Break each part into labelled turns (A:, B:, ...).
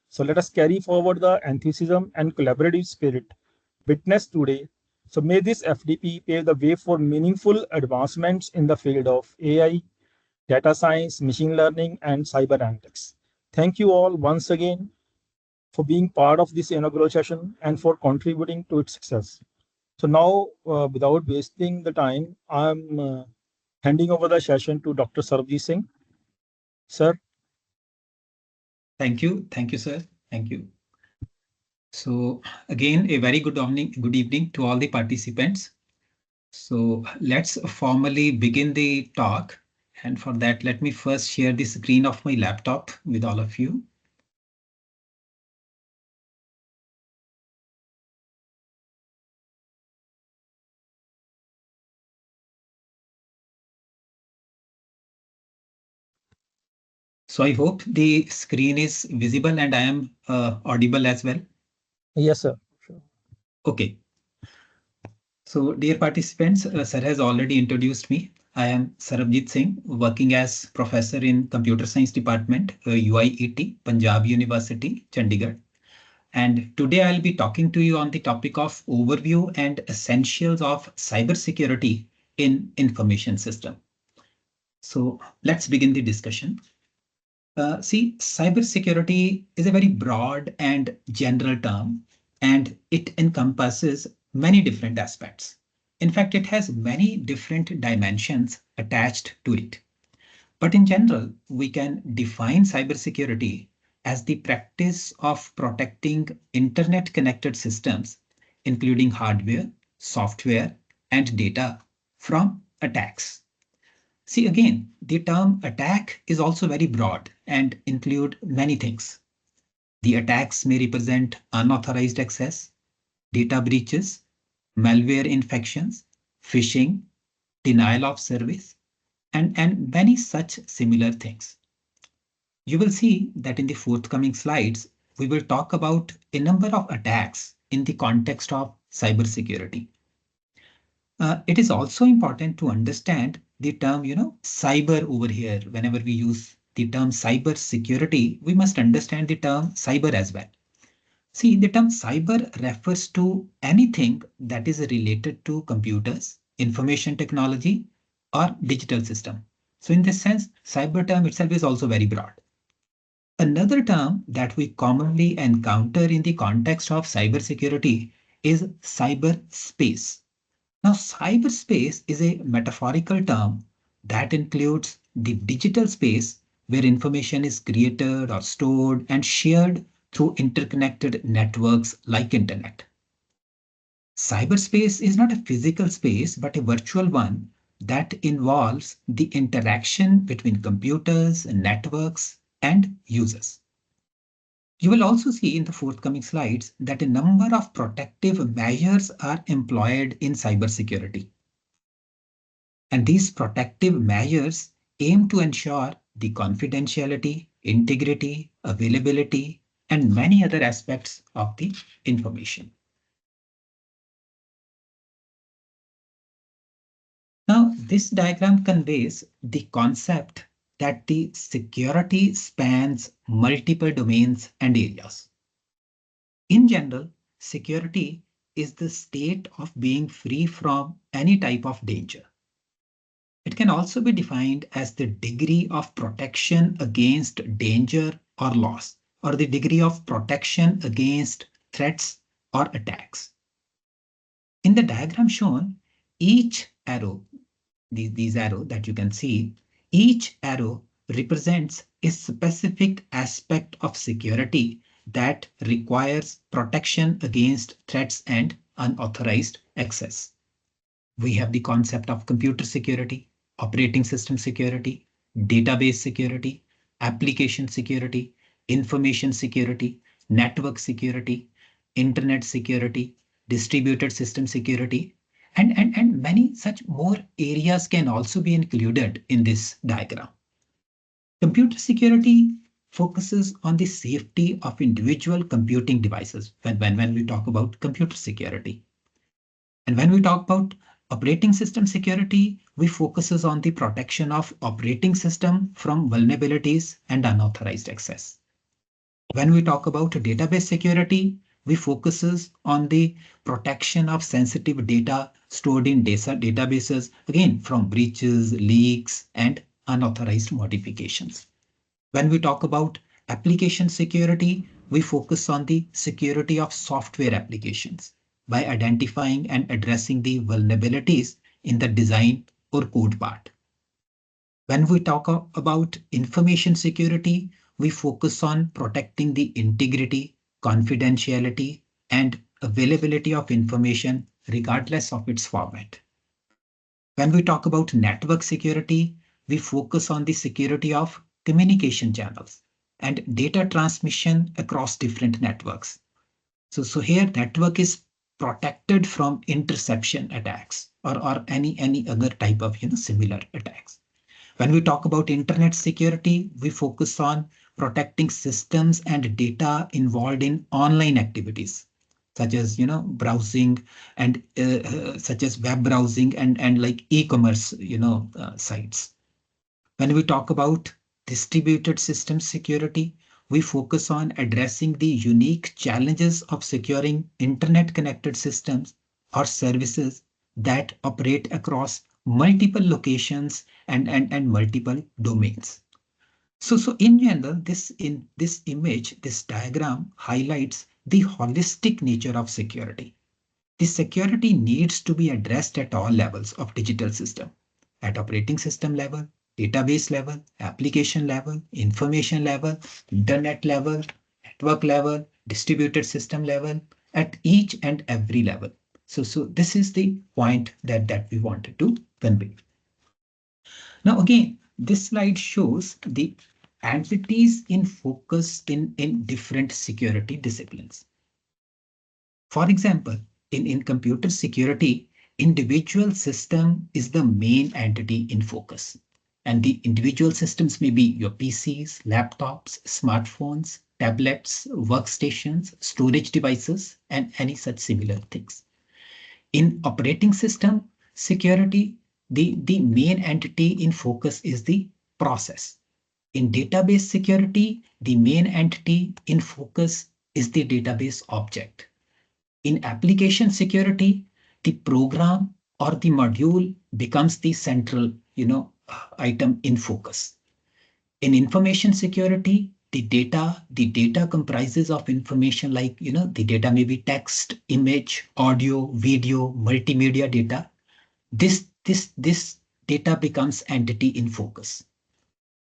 A: So let us carry forward the enthusiasm and collaborative spirit witnessed today. So may this FDP pave the way for meaningful advancements in the field of AI, data science, machine learning, and cyber analytics. Thank you all once again for being part of this inaugural session and for contributing to its success. So now, without wasting the time, I'm handing over the session to Dr. Sarbjeet Singh. Sir.
B: Thank you. Thank you, sir. Thank you. So again, a very good evening to all the participants. So let's formally begin the talk. And for that, let me first share the screen of my laptop with all of you. So I hope the screen is visible and I am audible as well.
A: Yes, sir. Sure.
B: Okay. So dear participants, sir has already introduced me. I am Sarbjeet Singh, working as professor in Computer Science Department, UIET, Panjab University, Chandigarh. And today I'll be talking to you on the topic of overview and essentials of cybersecurity in information system. So let's begin the discussion. See, cybersecurity is a very broad and general term, and it encompasses many different aspects. In fact, it has many different dimensions attached to it. But in general, we can define cybersecurity as the practice of protecting internet connected systems, including hardware, software, and data from attacks. See, again, the term attack is also very broad and include many things. The attacks may represent unauthorized access, data breaches, malware infections, phishing, denial of service, and many such similar things. You will see that in the forthcoming slides, we will talk about a number of attacks in the context of cybersecurity. It is also important to understand the term, cyber over here. Whenever we use the term cyber security, we must understand the term cyber as well. See, the term cyber refers to anything that is related to computers, information technology, or digital system. So in this sense, cyber term itself is also very broad. Another term that we commonly encounter in the context of cybersecurity is cyberspace. Now, cyberspace is a metaphorical term that includes the digital space where information is created or stored and shared through interconnected networks like internet. Cyberspace is not a physical space, but a virtual one that involves the interaction between computers, networks, and users. You will also see in the forthcoming slides that a number of protective measures are employed in cybersecurity. And these protective measures aim to ensure the confidentiality, integrity, availability, and many other aspects of the information. Now, this diagram conveys the concept that the security spans multiple domains and areas. In general, security is the state of being free from any type of danger. It can also be defined as the degree of protection against danger or loss, or the degree of protection against threats or attacks. In the diagram shown, each arrow, these arrows that you can see, each arrow represents a specific aspect of security that requires protection against threats and unauthorized access. We have the concept of computer security, operating system security, database security, application security, information security, network security, internet security, distributed system security, and many such more areas can also be included in this diagram. Computer security focuses on the safety of individual computing devices when we talk about computer security. And when we talk about operating system security, we focuses on the protection of operating system from vulnerabilities and unauthorized access. When we talk about database security, we focuses on the protection of sensitive data stored in databases, again from breaches, leaks, and unauthorized modifications. When we talk about application security, we focus on the security of software applications by identifying and addressing the vulnerabilities in the design or code part. When we talk about information security, we focus on protecting the integrity, confidentiality, and availability of information regardless of its format. When we talk about network security, we focus on the security of communication channels and data transmission across different networks. So here network is protected from interception attacks or any other type of similar attacks. When we talk about internet security, we focus on protecting systems and data involved in online activities, such as browsing and such as web browsing and like e-commerce sites. When we talk about distributed system security, we focus on addressing the unique challenges of securing internet connected systems or services that operate across multiple locations and multiple domains. So in general, in this image, this diagram highlights the holistic nature of security. The security needs to be addressed at all levels of digital system, at operating system level, database level, application level, information level, internet level, network level, distributed system level, at each and every level. So this is the point that we wanted to convey. Now, again, this slide shows the entities in focus in different security disciplines. For example, in computer security, individual system is the main entity in focus. And the individual systems may be your PCs, laptops, smartphones, tablets, workstations, storage devices, and any such similar things. In operating system security, the main entity in focus is the process. In database security, the main entity in focus is the database object. In application security, the program or the module becomes the central, item in focus. In information security, the data comprises of information like, the data may be text, image, audio, video, multimedia data. This data becomes entity in focus.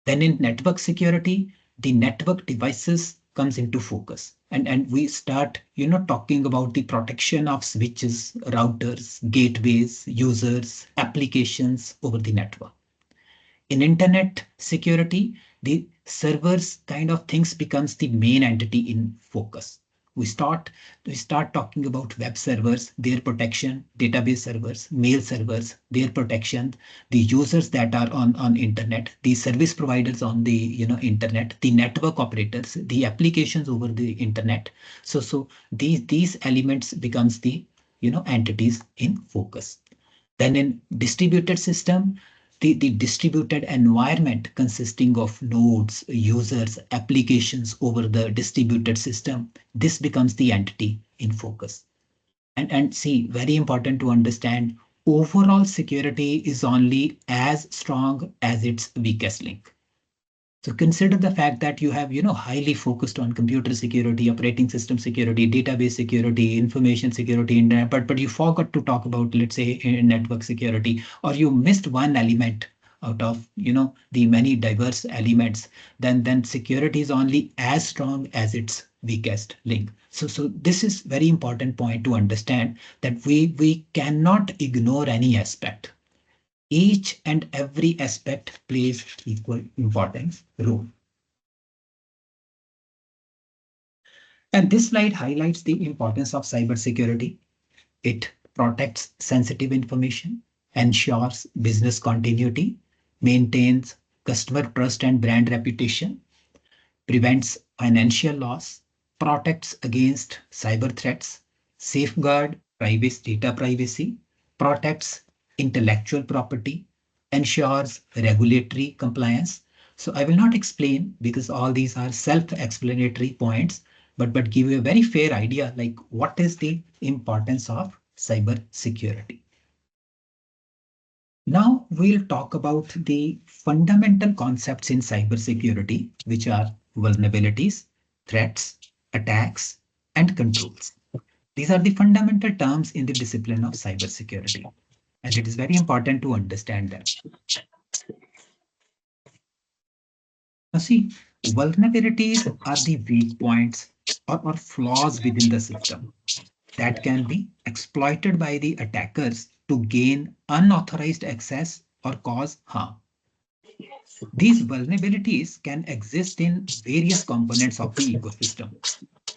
B: Then in network security, the network devices comes into focus. And we start, talking about the protection of switches, routers, gateways, users, applications over the network. In internet security, the servers kind of things becomes the main entity in focus. We start talking about web servers, their protection, database servers, mail servers, their protection, the users that are on internet, the service providers on the internet, the network operators, the applications over the internet. So these elements becomes the entities in focus. Then in distributed system, the distributed environment consisting of nodes, users, applications over the distributed system, this becomes the entity in focus. And see, very important to understand, overall security is only as strong as its weakest link. So consider the fact that you have, highly focused on computer security, operating system security, database security, information security, but you forgot to talk about, let's say, network security, or you missed one element out of, the many diverse elements. Then security is only as strong as its weakest link. So this is very important point to understand that we cannot ignore any aspect. Each and every aspect plays equal importance role. And this slide highlights the importance of cybersecurity. It protects sensitive information, ensures business continuity, maintains customer trust and brand reputation, prevents financial loss, protects against cyber threats, safeguard data privacy, protects intellectual property, ensures regulatory compliance. So I will not explain because all these are self-explanatory points, but give you a very fair idea like what is the importance of cyber security. Now we'll talk about the fundamental concepts in cybersecurity, which are vulnerabilities, threats, attacks, and controls. These are the fundamental terms in the discipline of cybersecurity, and it is very important to understand them. Now, see, vulnerabilities are the weak points or flaws within the system that can be exploited by the attackers to gain unauthorized access or cause harm. These vulnerabilities can exist in various components of the ecosystem.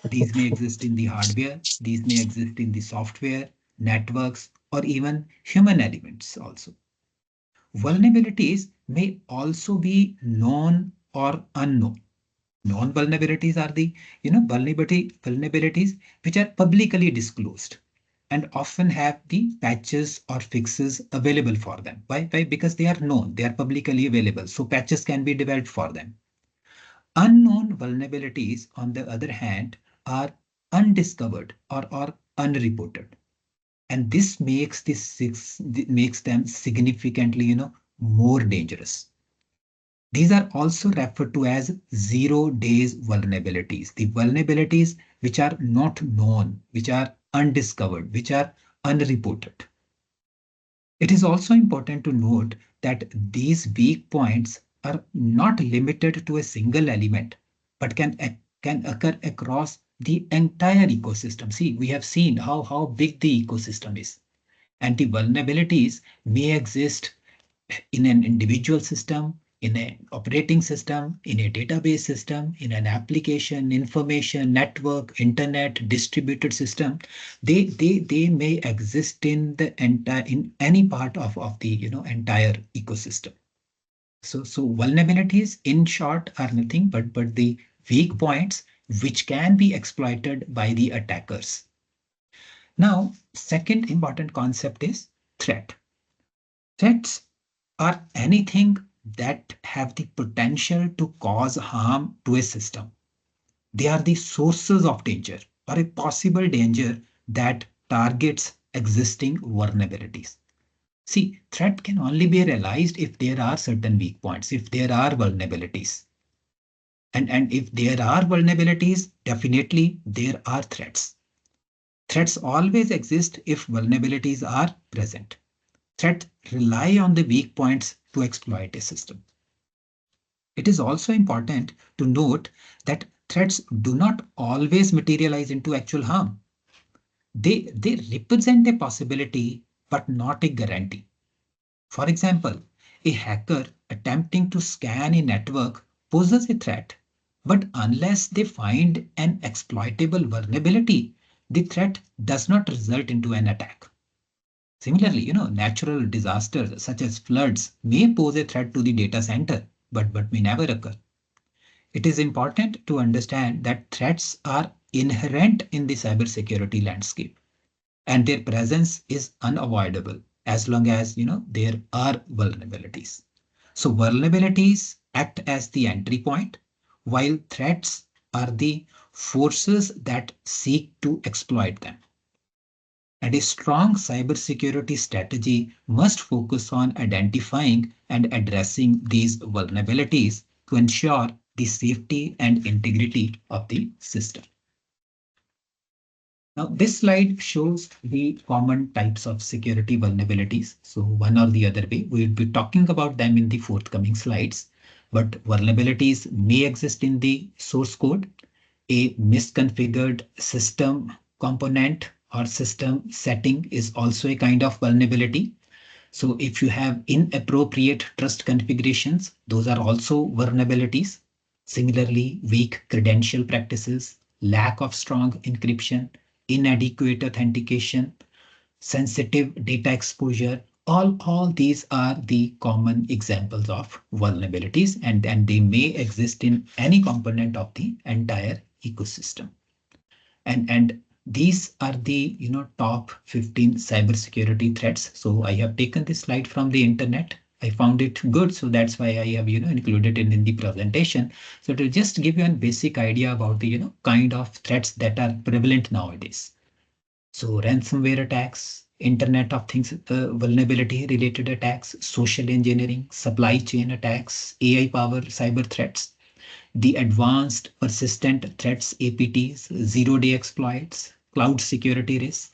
B: These may exist in the hardware, these may exist in the software, networks, or even human elements also. Vulnerabilities may also be known or unknown. Known vulnerabilities are the vulnerabilities which are publicly disclosed and often have the patches or fixes available for them. Why? Because they are known, they are publicly available. So patches can be developed for them. Unknown vulnerabilities, on the other hand, are undiscovered or unreported. And this makes them significantly, more dangerous. These are also referred to as 0 days vulnerabilities, the vulnerabilities which are not known, which are undiscovered, which are unreported. It is also important to note that these weak points are not limited to a single element, but can occur across the entire ecosystem. See, we have seen how big the ecosystem is, and the vulnerabilities may exist in an individual system, in an operating system, in a database system, in an application, information, network, internet, distributed system. They may exist in the entire in any part of the entire ecosystem. So vulnerabilities in short are nothing but the weak points which can be exploited by the attackers. Now, second important concept is threat. Threats are anything that have the potential to cause harm to a system. They are the sources of danger or a possible danger that targets existing vulnerabilities. See, threat can only be realized if there are certain weak points, if there are vulnerabilities. And if there are vulnerabilities, definitely there are threats. Threats always exist if vulnerabilities are present. Threats rely on the weak points to exploit a system. It is also important to note that threats do not always materialize into actual harm. They represent a possibility, but not a guarantee. For example, a hacker attempting to scan a network poses a threat, but unless they find an exploitable vulnerability, the threat does not result into an attack. Similarly, natural disasters such as floods may pose a threat to the data center, but may never occur. It is important to understand that threats are inherent in the cybersecurity landscape, and their presence is unavoidable as long as there are vulnerabilities. So vulnerabilities act as the entry point, while threats are the forces that seek to exploit them. And a strong cybersecurity strategy must focus on identifying and addressing these vulnerabilities to ensure the safety and integrity of the system. Now, this slide shows the common types of security vulnerabilities. So one or the other way, we'll be talking about them in the forthcoming slides. But vulnerabilities may exist in the source code. A misconfigured system component or system setting is also a kind of vulnerability. So if you have inappropriate trust configurations, those are also vulnerabilities. Similarly, weak credential practices, lack of strong encryption, inadequate authentication, sensitive data exposure, all these are the common examples of vulnerabilities, and they may exist in any component of the entire ecosystem. And these are the top 15 cybersecurity threats. So I have taken this slide from the internet. I found it good, so that's why I have included it in the presentation. So to just give you a basic idea about the kind of threats that are prevalent nowadays. So ransomware attacks, Internet of Things vulnerability related attacks, social engineering, supply chain attacks, AI powered cyber threats, the advanced persistent threats APTs, zero-day exploits, cloud security risks,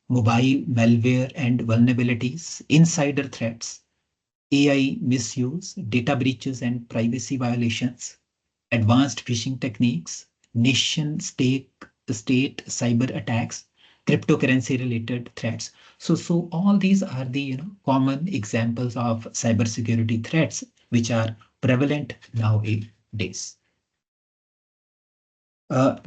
B: mobile malware and vulnerabilities, insider threats, AI misuse, data breaches and privacy violations, advanced phishing techniques, nation state cyber attacks, cryptocurrency related threats. So all these are the common examples of cybersecurity threats which are prevalent nowadays.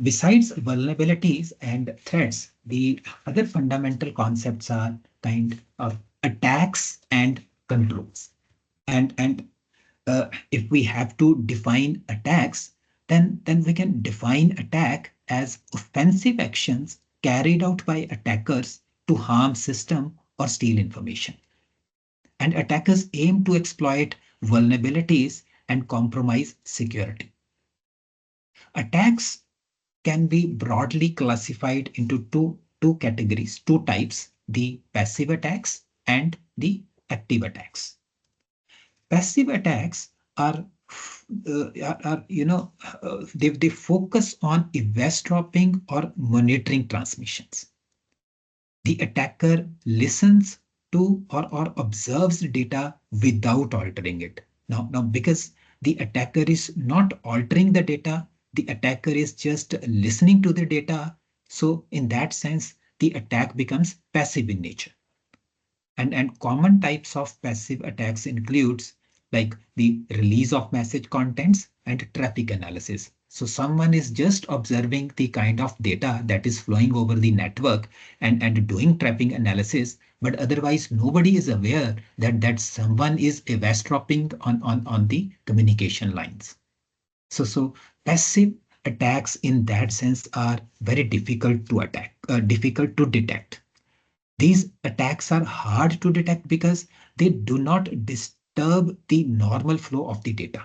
B: Besides vulnerabilities and threats, the other fundamental concepts are kind of attacks and controls. And if we have to define attacks, then we can define attack as offensive actions carried out by attackers to harm system or steal information. And attackers aim to exploit vulnerabilities and compromise security. Attacks can be broadly classified into two categories, two types, the passive attacks and the active attacks. Passive attacks are, they focus on eavesdropping or monitoring transmissions. The attacker listens to or observes data without altering it. Now, because the attacker is not altering the data, the attacker is just listening to the data. So in that sense, the attack becomes passive in nature. And common types of passive attacks includes like the release of message contents and traffic analysis. So someone is just observing the kind of data that is flowing over the network and doing traffic analysis, but otherwise nobody is aware that someone is eavesdropping on the communication lines. So passive attacks in that sense are very difficult to detect. These attacks are hard to detect because they do not disturb the normal flow of the data.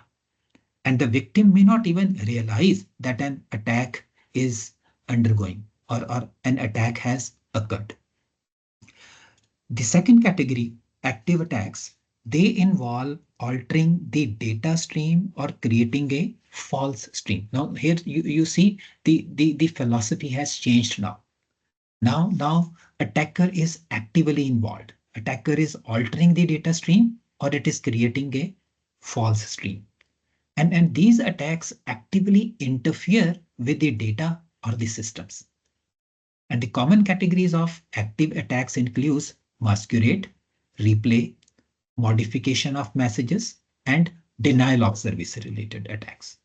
B: And the victim may not even realize that an attack is undergoing or an attack has occurred. The second category, active attacks, they involve altering the data stream or creating a false stream. Now, here you see the philosophy has changed now. Now, attacker is actively involved. Attacker is altering the data stream or it is creating a false stream. And these attacks actively interfere with the data or the systems. And the common categories of active attacks includes masquerade, replay, modification of messages, and denial of service related attacks.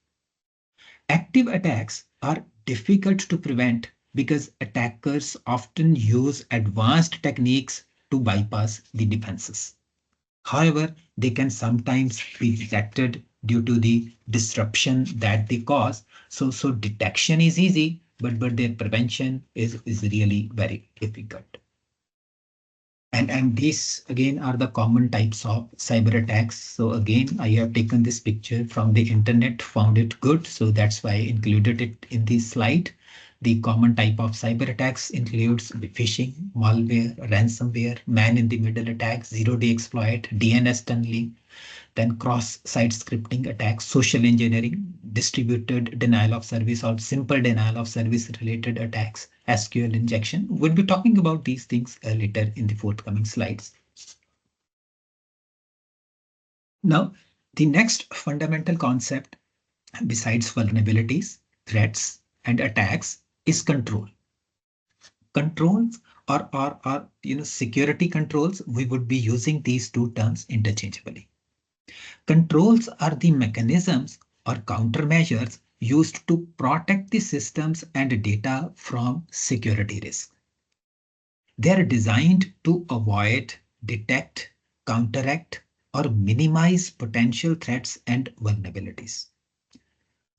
B: Active attacks are difficult to prevent because attackers often use advanced techniques to bypass the defenses. However, they can sometimes be detected due to the disruption that they cause. So detection is easy, but their prevention is really very difficult. And these again are the common types of cyber attacks. So again, I have taken this picture from the internet, found it good. So that's why I included it in this slide. The common type of cyber attacks includes the phishing, malware, ransomware, man-in-the-middle attacks, zero-day exploit, DNS tunneling, then cross-site scripting attacks, social engineering, distributed denial of service or simple denial of service related attacks, SQL injection. We'll be talking about these things later in the forthcoming slides. Now, the next fundamental concept besides vulnerabilities, threats, and attacks is control. Controls or security controls, we would be using these two terms interchangeably. Controls are the mechanisms or countermeasures used to protect the systems and data from security risk. They are designed to avoid, detect, counteract, or minimize potential threats and vulnerabilities.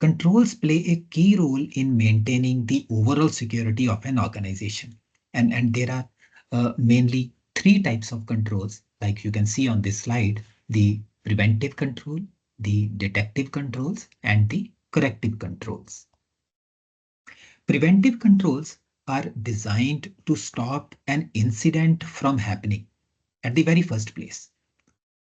B: Controls play a key role in maintaining the overall security of an organization. And there are mainly three types of controls, like you can see on this slide. the preventive control, the detective controls, and the corrective controls. Preventive controls are designed to stop an incident from happening at the very first place.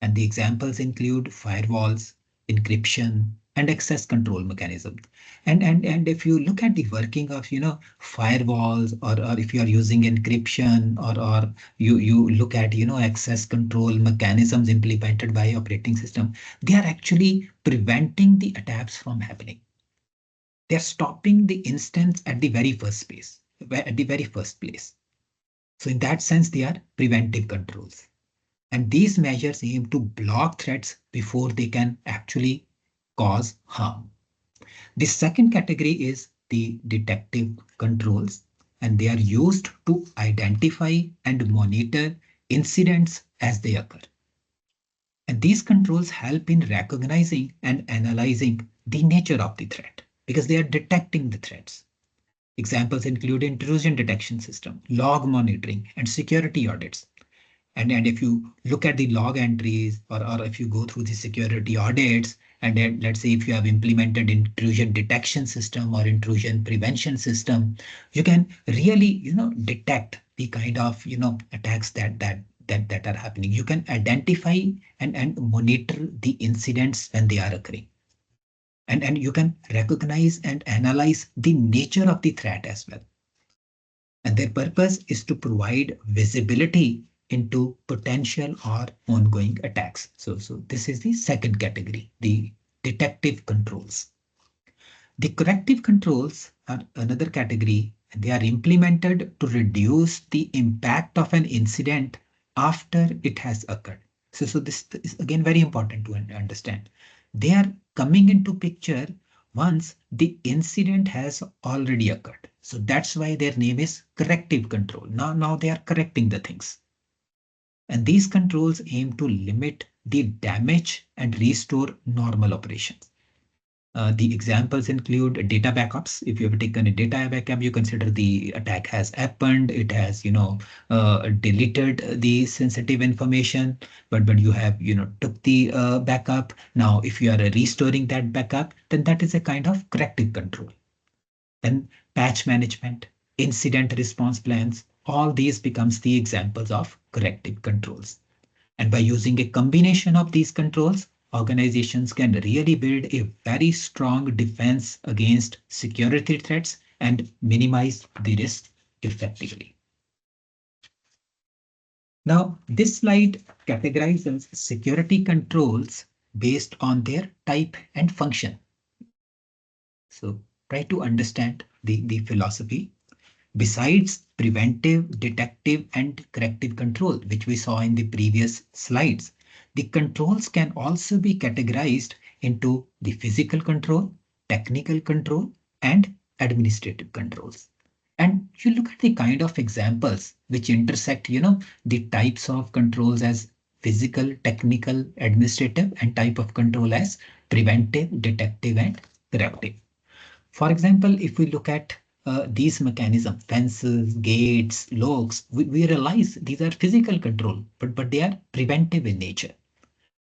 B: And the examples include firewalls, encryption, and access control mechanisms. And if you look at the working of firewalls, or if you are using encryption, or you look at access control mechanisms implemented by operating system, they are actually preventing the attacks from happening. They're stopping the instance at the very first place, at the very first place. So in that sense, they are preventive controls. And these measures aim to block threats before they can actually cause harm. The second category is the detective controls, and they are used to identify and monitor incidents as they occur. And these controls help in recognizing and analyzing the nature of the threat because they are detecting the threats. Examples include intrusion detection system, log monitoring, and security audits. And if you look at the log entries, or if you go through the security audits, and then let's say if you have implemented intrusion detection system or intrusion prevention system, you can really detect the kind of attacks that are happening. You can identify and monitor the incidents when they are occurring. And you can recognize and analyze the nature of the threat as well. And their purpose is to provide visibility into potential or ongoing attacks. So this is the second category, the detective controls. The corrective controls are another category, and they are implemented to reduce the impact of an incident after it has occurred. So this is again very important to understand. They are coming into picture once the incident has already occurred. So that's why their name is corrective control. Now they are correcting the things. And these controls aim to limit the damage and restore normal operations. The examples include data backups. If you have taken a data backup, you consider the attack has happened. It has, deleted the sensitive information, but you have, took the backup. Now, if you are restoring that backup, then that is a kind of corrective control. Then patch management, incident response plans, all these becomes the examples of corrective controls. And by using a combination of these controls, organizations can really build a very strong defense against security threats and minimize the risk effectively. Now, this slide categorizes security controls based on their type and function. So try to understand the philosophy. Besides preventive, detective, and corrective control, which we saw in the previous slides, the controls can also be categorized into the physical control, technical control, and administrative controls. And you look at the kind of examples which intersect, the types of controls as physical, technical, administrative, and type of control as preventive, detective, and corrective. For example, if we look at these mechanisms, fences, gates, locks, we realize these are physical control, but they are preventive in nature.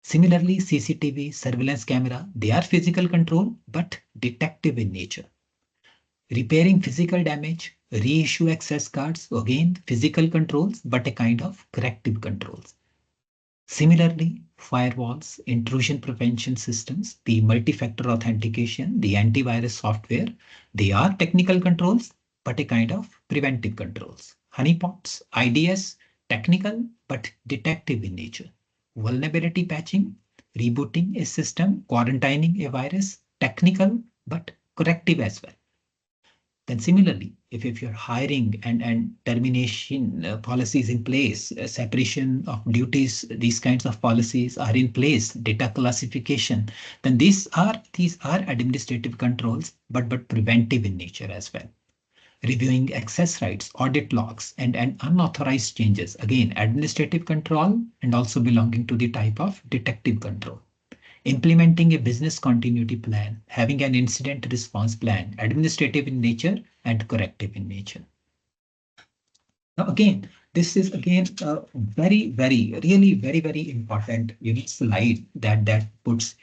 B: Similarly, CCTV, surveillance camera, they are physical control, but detective in nature. Repairing physical damage, reissue access cards, again, physical controls, but a kind of corrective controls. Similarly, firewalls, intrusion prevention systems, the multi-factor authentication, the antivirus software, they are technical controls, but a kind of preventive controls. Honeypots, IDS, technical, but detective in nature. Vulnerability patching, rebooting a system, quarantining a virus, technical, but corrective as well. Then similarly, if you're hiring and termination policies in place, separation of duties, these kinds of policies are in place, data classification, then these are administrative controls, but preventive in nature as well. Reviewing access rights, audit logs, and unauthorized changes, again, administrative control and also belonging to the type of detective control. Implementing a business continuity plan, having an incident response plan, administrative in nature and corrective in nature. Now, again, This is again a really very important slide that puts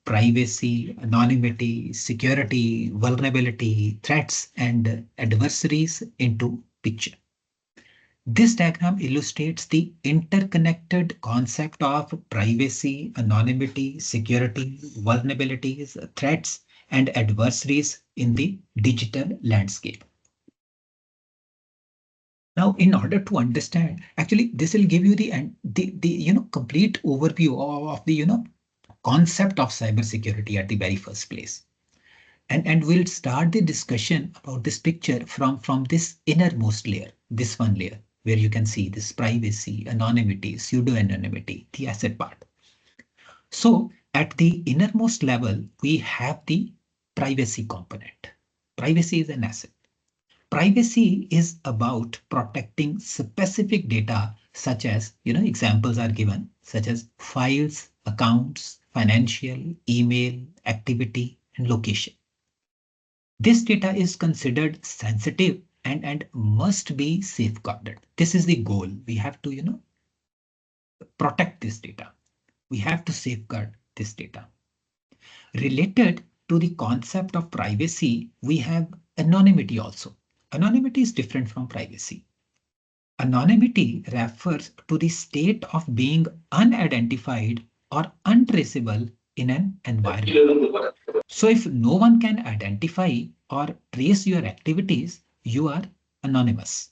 B: privacy, anonymity, security, vulnerability, threats, and adversaries into picture. This diagram illustrates the interconnected concept of privacy, anonymity, security, vulnerabilities, threats, and adversaries in the digital landscape. Now, in order to understand, actually, this will give you the complete overview of the concept of cybersecurity at the very first place. And we'll start the discussion about this picture from this innermost layer, this one layer, where you can see this privacy, anonymity, pseudo-anonymity, the asset part. So at the innermost level, we have the privacy component. Privacy is an asset. Privacy is about protecting specific data, such as, examples are given, such as files, accounts, financial, email, activity, and location. This data is considered sensitive and must be safeguarded. This is the goal. We have to, protect this data. We have to safeguard this data. Related to the concept of privacy, we have anonymity also. Anonymity is different from privacy. Anonymity refers to the state of being unidentified or untraceable in an environment. So if no one can identify or trace your activities, you are anonymous.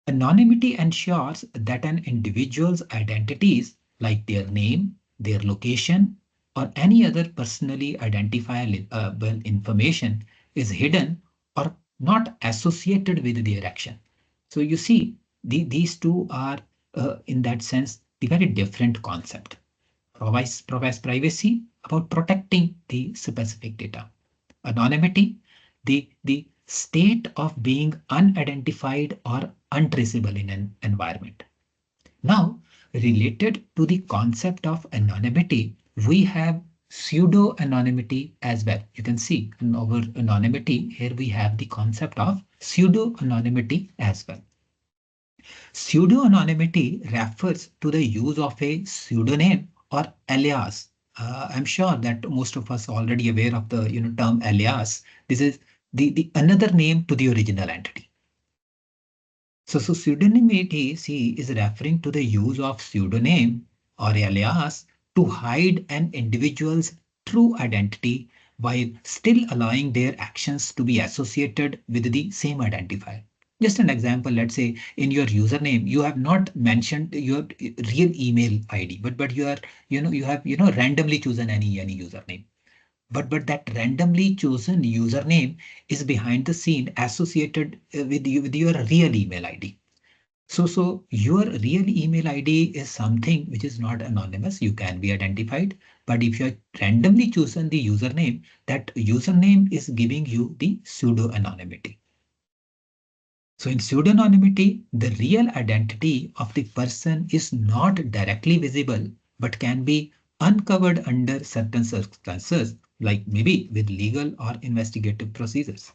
B: Anonymity ensures that an individual's identities, like their name, their location, or any other personally identifiable information, is hidden or not associated with their action. So you see, these two are, in that sense, the very different concept. Provides privacy about protecting the specific data. Anonymity, the state of being unidentified or untraceable in an environment. Now, related to the concept of anonymity, we have pseudo-anonymity as well. You can see in our anonymity, here we have the concept of pseudo-anonymity as well. Pseudo-anonymity refers to the use of a pseudonym or alias. I'm sure that most of us are already aware of the term alias. This is the another name to the original entity. So pseudonymity, see, is referring to the use of pseudonym or alias to hide an individual's true identity while still allowing their actions to be associated with the same identifier. Just an example, let's say in your username, you have not mentioned your real email ID, but you are, you have, randomly chosen any username. But that randomly chosen username is behind the scene associated with your real email ID. So your real email ID is something which is not anonymous. You can be identified. But if you are randomly chosen the username, that username is giving you the pseudo-anonymity. So in pseudonymity, the real identity of the person is not directly visible, but can be uncovered under certain circumstances, like maybe with legal or investigative procedures.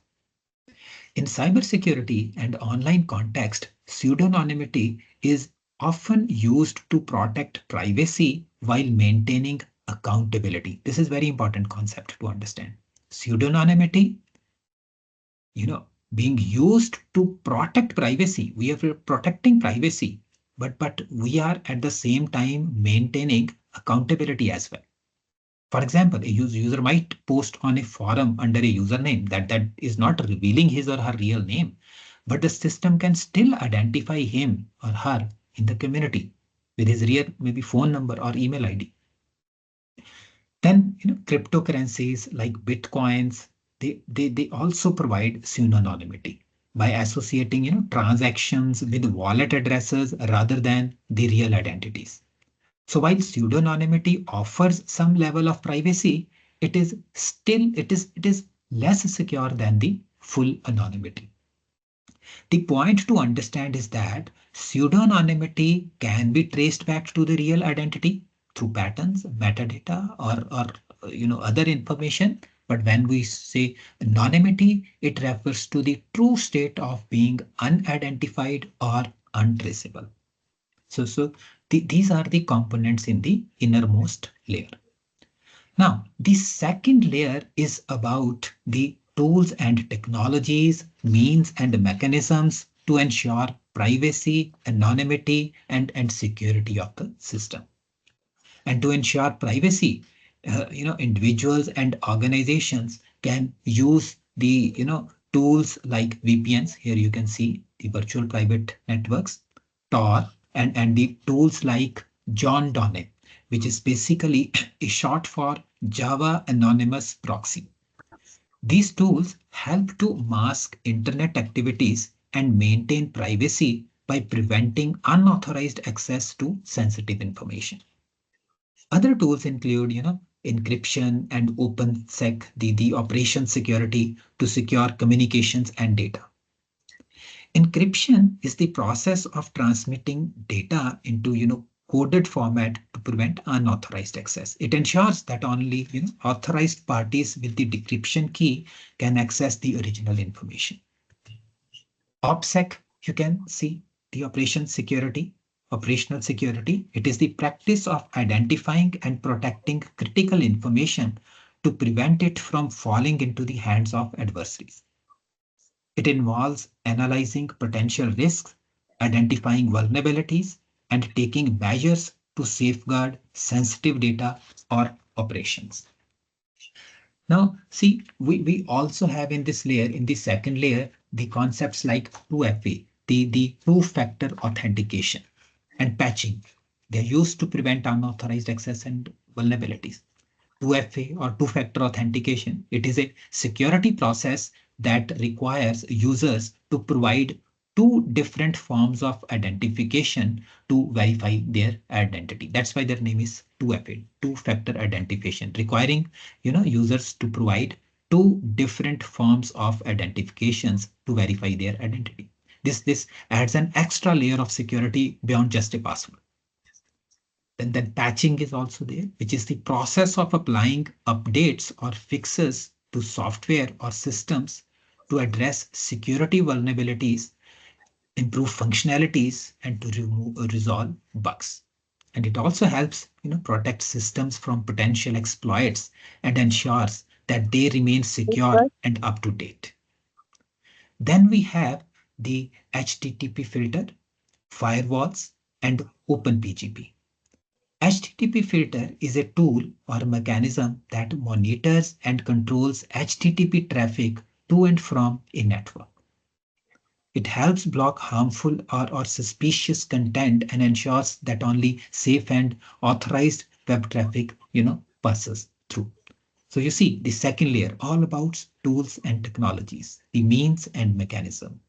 B: In cybersecurity and online context, pseudonymity is often used to protect privacy while maintaining accountability. This is very important concept to understand. Pseudonymity, being used to protect privacy. We are protecting privacy, but we are at the same time maintaining accountability as well. For example, a user might post on a forum under a username that is not revealing his or her real name, but the system can still identify him or her in the community with his real maybe phone number or email ID. Then cryptocurrencies like Bitcoins, they also provide pseudonymity by associating transactions with wallet addresses rather than the real identities. So while pseudonymity offers some level of privacy, it is still it is less secure than the full anonymity. The point to understand is that pseudonymity can be traced back to the real identity through patterns, metadata, or other information. But when we say anonymity, it refers to the true state of being unidentified or untraceable. These are the components in the innermost layer. Now, the second layer is about the tools and technologies, means and mechanisms to ensure privacy, anonymity, and security of the system. And to ensure privacy, individuals and organizations can use the tools like VPNs. Here you can see the virtual private networks, Tor, and the tools like John Donne, which is basically a short for Java Anonymous Proxy. These tools help to mask internet activities and maintain privacy by preventing unauthorized access to sensitive information. Other tools include, encryption and OpenSec, the operation security to secure communications and data. Encryption is the process of transmitting data into, coded format to prevent unauthorized access. It ensures that only, authorized parties with the decryption key can access the original information. OPSEC, you can see the operational security. It is the practice of identifying and protecting critical information to prevent it from falling into the hands of adversaries. It involves analyzing potential risks, identifying vulnerabilities, and taking measures to safeguard sensitive data or operations. Now, see, we also have in this layer, in the second layer, the concepts like 2FA, the two-factor authentication and patching. They're used to prevent unauthorized access and vulnerabilities. 2FA or two-factor authentication, it is a security process that requires users to provide two different forms of identification to verify their identity. That's why their name is 2FA, two-factor identification, requiring users to provide two different forms of identifications to verify their identity. This adds an extra layer of security beyond just a password. Then patching is also there, which is the process of applying updates or fixes to software or systems to address security vulnerabilities, improve functionalities, and to resolve bugs. And it also helps protect systems from potential exploits and ensures that they remain secure and up to date. Then we have the HTTP filter, firewalls, and OpenPGP. HTTP filter is a tool or mechanism that monitors and controls HTTP traffic to and from a network. It helps block harmful or suspicious content and ensures that only safe and authorized web traffic, passes through. So you see the second layer all about tools and technologies, the means and mechanism.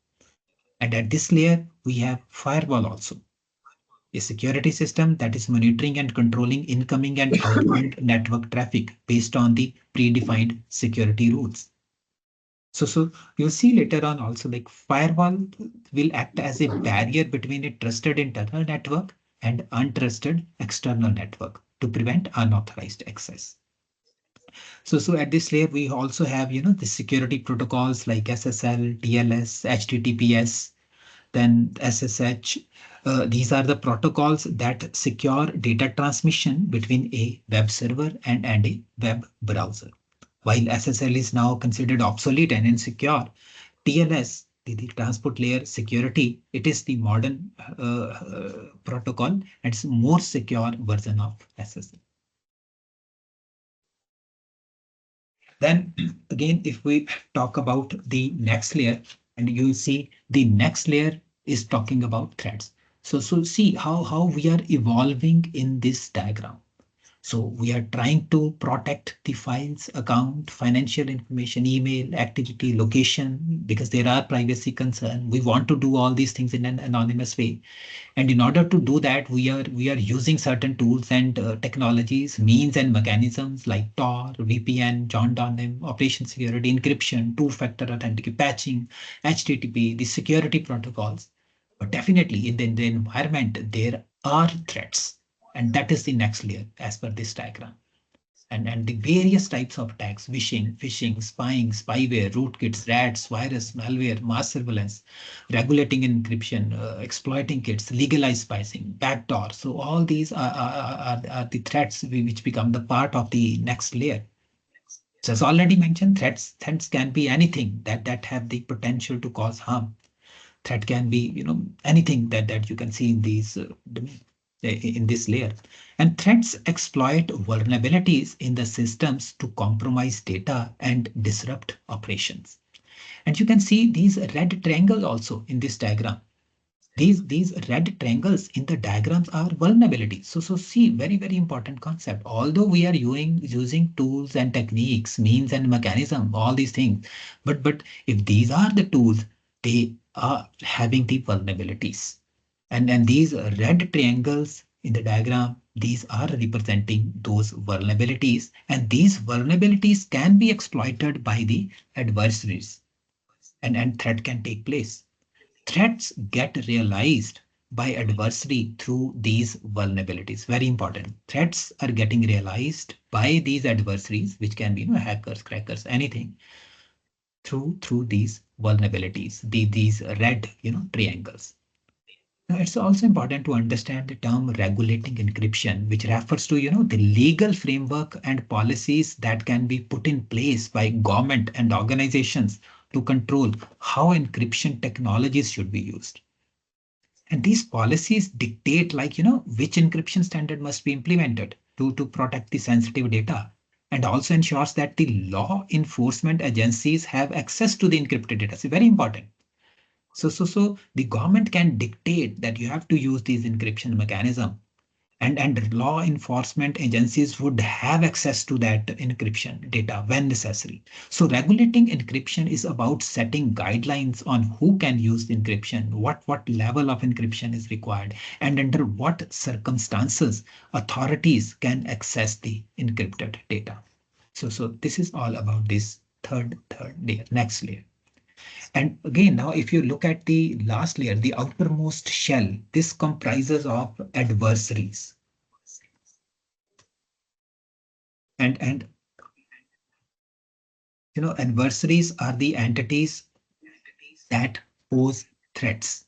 B: And at this layer, we have firewall also, a security system that is monitoring and controlling incoming and outbound network traffic based on the predefined security rules. So you'll see later on also like firewall will act as a barrier between a trusted internal network and untrusted external network to prevent unauthorized access. So at this layer, we also have, the security protocols like SSL, TLS, HTTPS, then SSH. These are the protocols that secure data transmission between a web server and a web browser. While SSL is now considered obsolete and insecure, TLS, the transport layer security, it is the modern protocol and it's more secure version of SSL. Then again, if we talk about the next layer, and you see the next layer is talking about threats. So see how we are evolving in this diagram. So we are trying to protect the files, account, financial information, email, activity, location, because there are privacy concerns. We want to do all these things in an anonymous way. And in order to do that, we are using certain tools and technologies, means and mechanisms like Tor, VPN, John Donne, operation security, encryption, two-factor authentication, patching, HTTP, the security protocols. But definitely in the environment, there are threats. And that is the next layer as per this diagram. and the various types of attacks, phishing, spying, spyware, rootkits, rats, virus, malware, mass surveillance, regulating encryption, exploiting kits, legalized spicing, backdoor. So all these are the threats which become the part of the next layer. So as already mentioned, threats can be anything that have the potential to cause harm. Threat can be, anything that you can see in these in this layer. And threats exploit vulnerabilities in the systems to compromise data and disrupt operations. And you can see these red triangles also in this diagram. These red triangles in the diagrams are vulnerabilities. So see, very important concept. Although we are using tools and techniques, means and mechanism, all these things, but if these are the tools, they are having the vulnerabilities. And these red triangles in the diagram, these are representing those vulnerabilities, and these vulnerabilities can be exploited by the adversaries, and threat can take place. Threats get realized by adversary through these vulnerabilities. Very important. Threats are getting realized by these adversaries, which can be, hackers, crackers, anything, through these vulnerabilities, these red, triangles. Now, it's also important to understand the term regulating encryption, which refers to, the legal framework and policies that can be put in place by government and organizations to control how encryption technologies should be used. And these policies dictate, like, which encryption standard must be implemented to protect the sensitive data, and also ensures that the law enforcement agencies have access to the encrypted data. It's very important. So the government can dictate that you have to use these encryption mechanism, and law enforcement agencies would have access to that encryption data when necessary. So regulating encryption is about setting guidelines on who can use encryption, what level of encryption is required, and under what circumstances authorities can access the encrypted data. So this is all about this third layer, next layer. And again, now if you look at the last layer, the outermost shell, this comprises of adversaries. And adversaries are the entities that pose threats.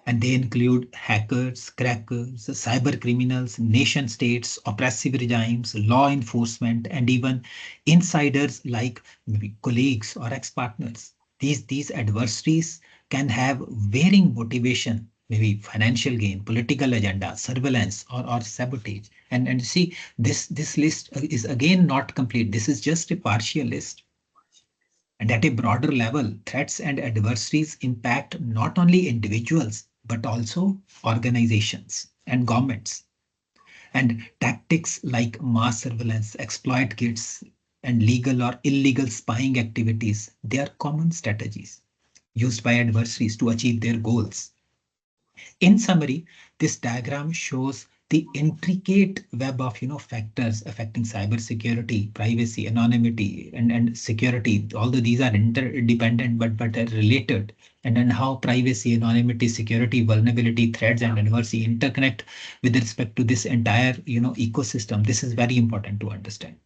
B: And they include hackers, crackers, cyber criminals, nation states, oppressive regimes, law enforcement, and even insiders like maybe colleagues or ex-partners. These adversaries can have varying motivation, maybe financial gain, political agenda, surveillance, or sabotage. And see, this list is again not complete. This is just a partial list. And at a broader level, threats and adversaries impact not only individuals, but also organizations and governments. And tactics like mass surveillance, exploit kits, and legal or illegal spying activities, they are common strategies used by adversaries to achieve their goals. In summary, this diagram shows the intricate web of factors affecting cybersecurity, privacy, anonymity, and security. Although these are interdependent but are related, and then how privacy, anonymity, security, vulnerability, threats, and adversity interconnect with respect to this entire ecosystem. This is very important to understand.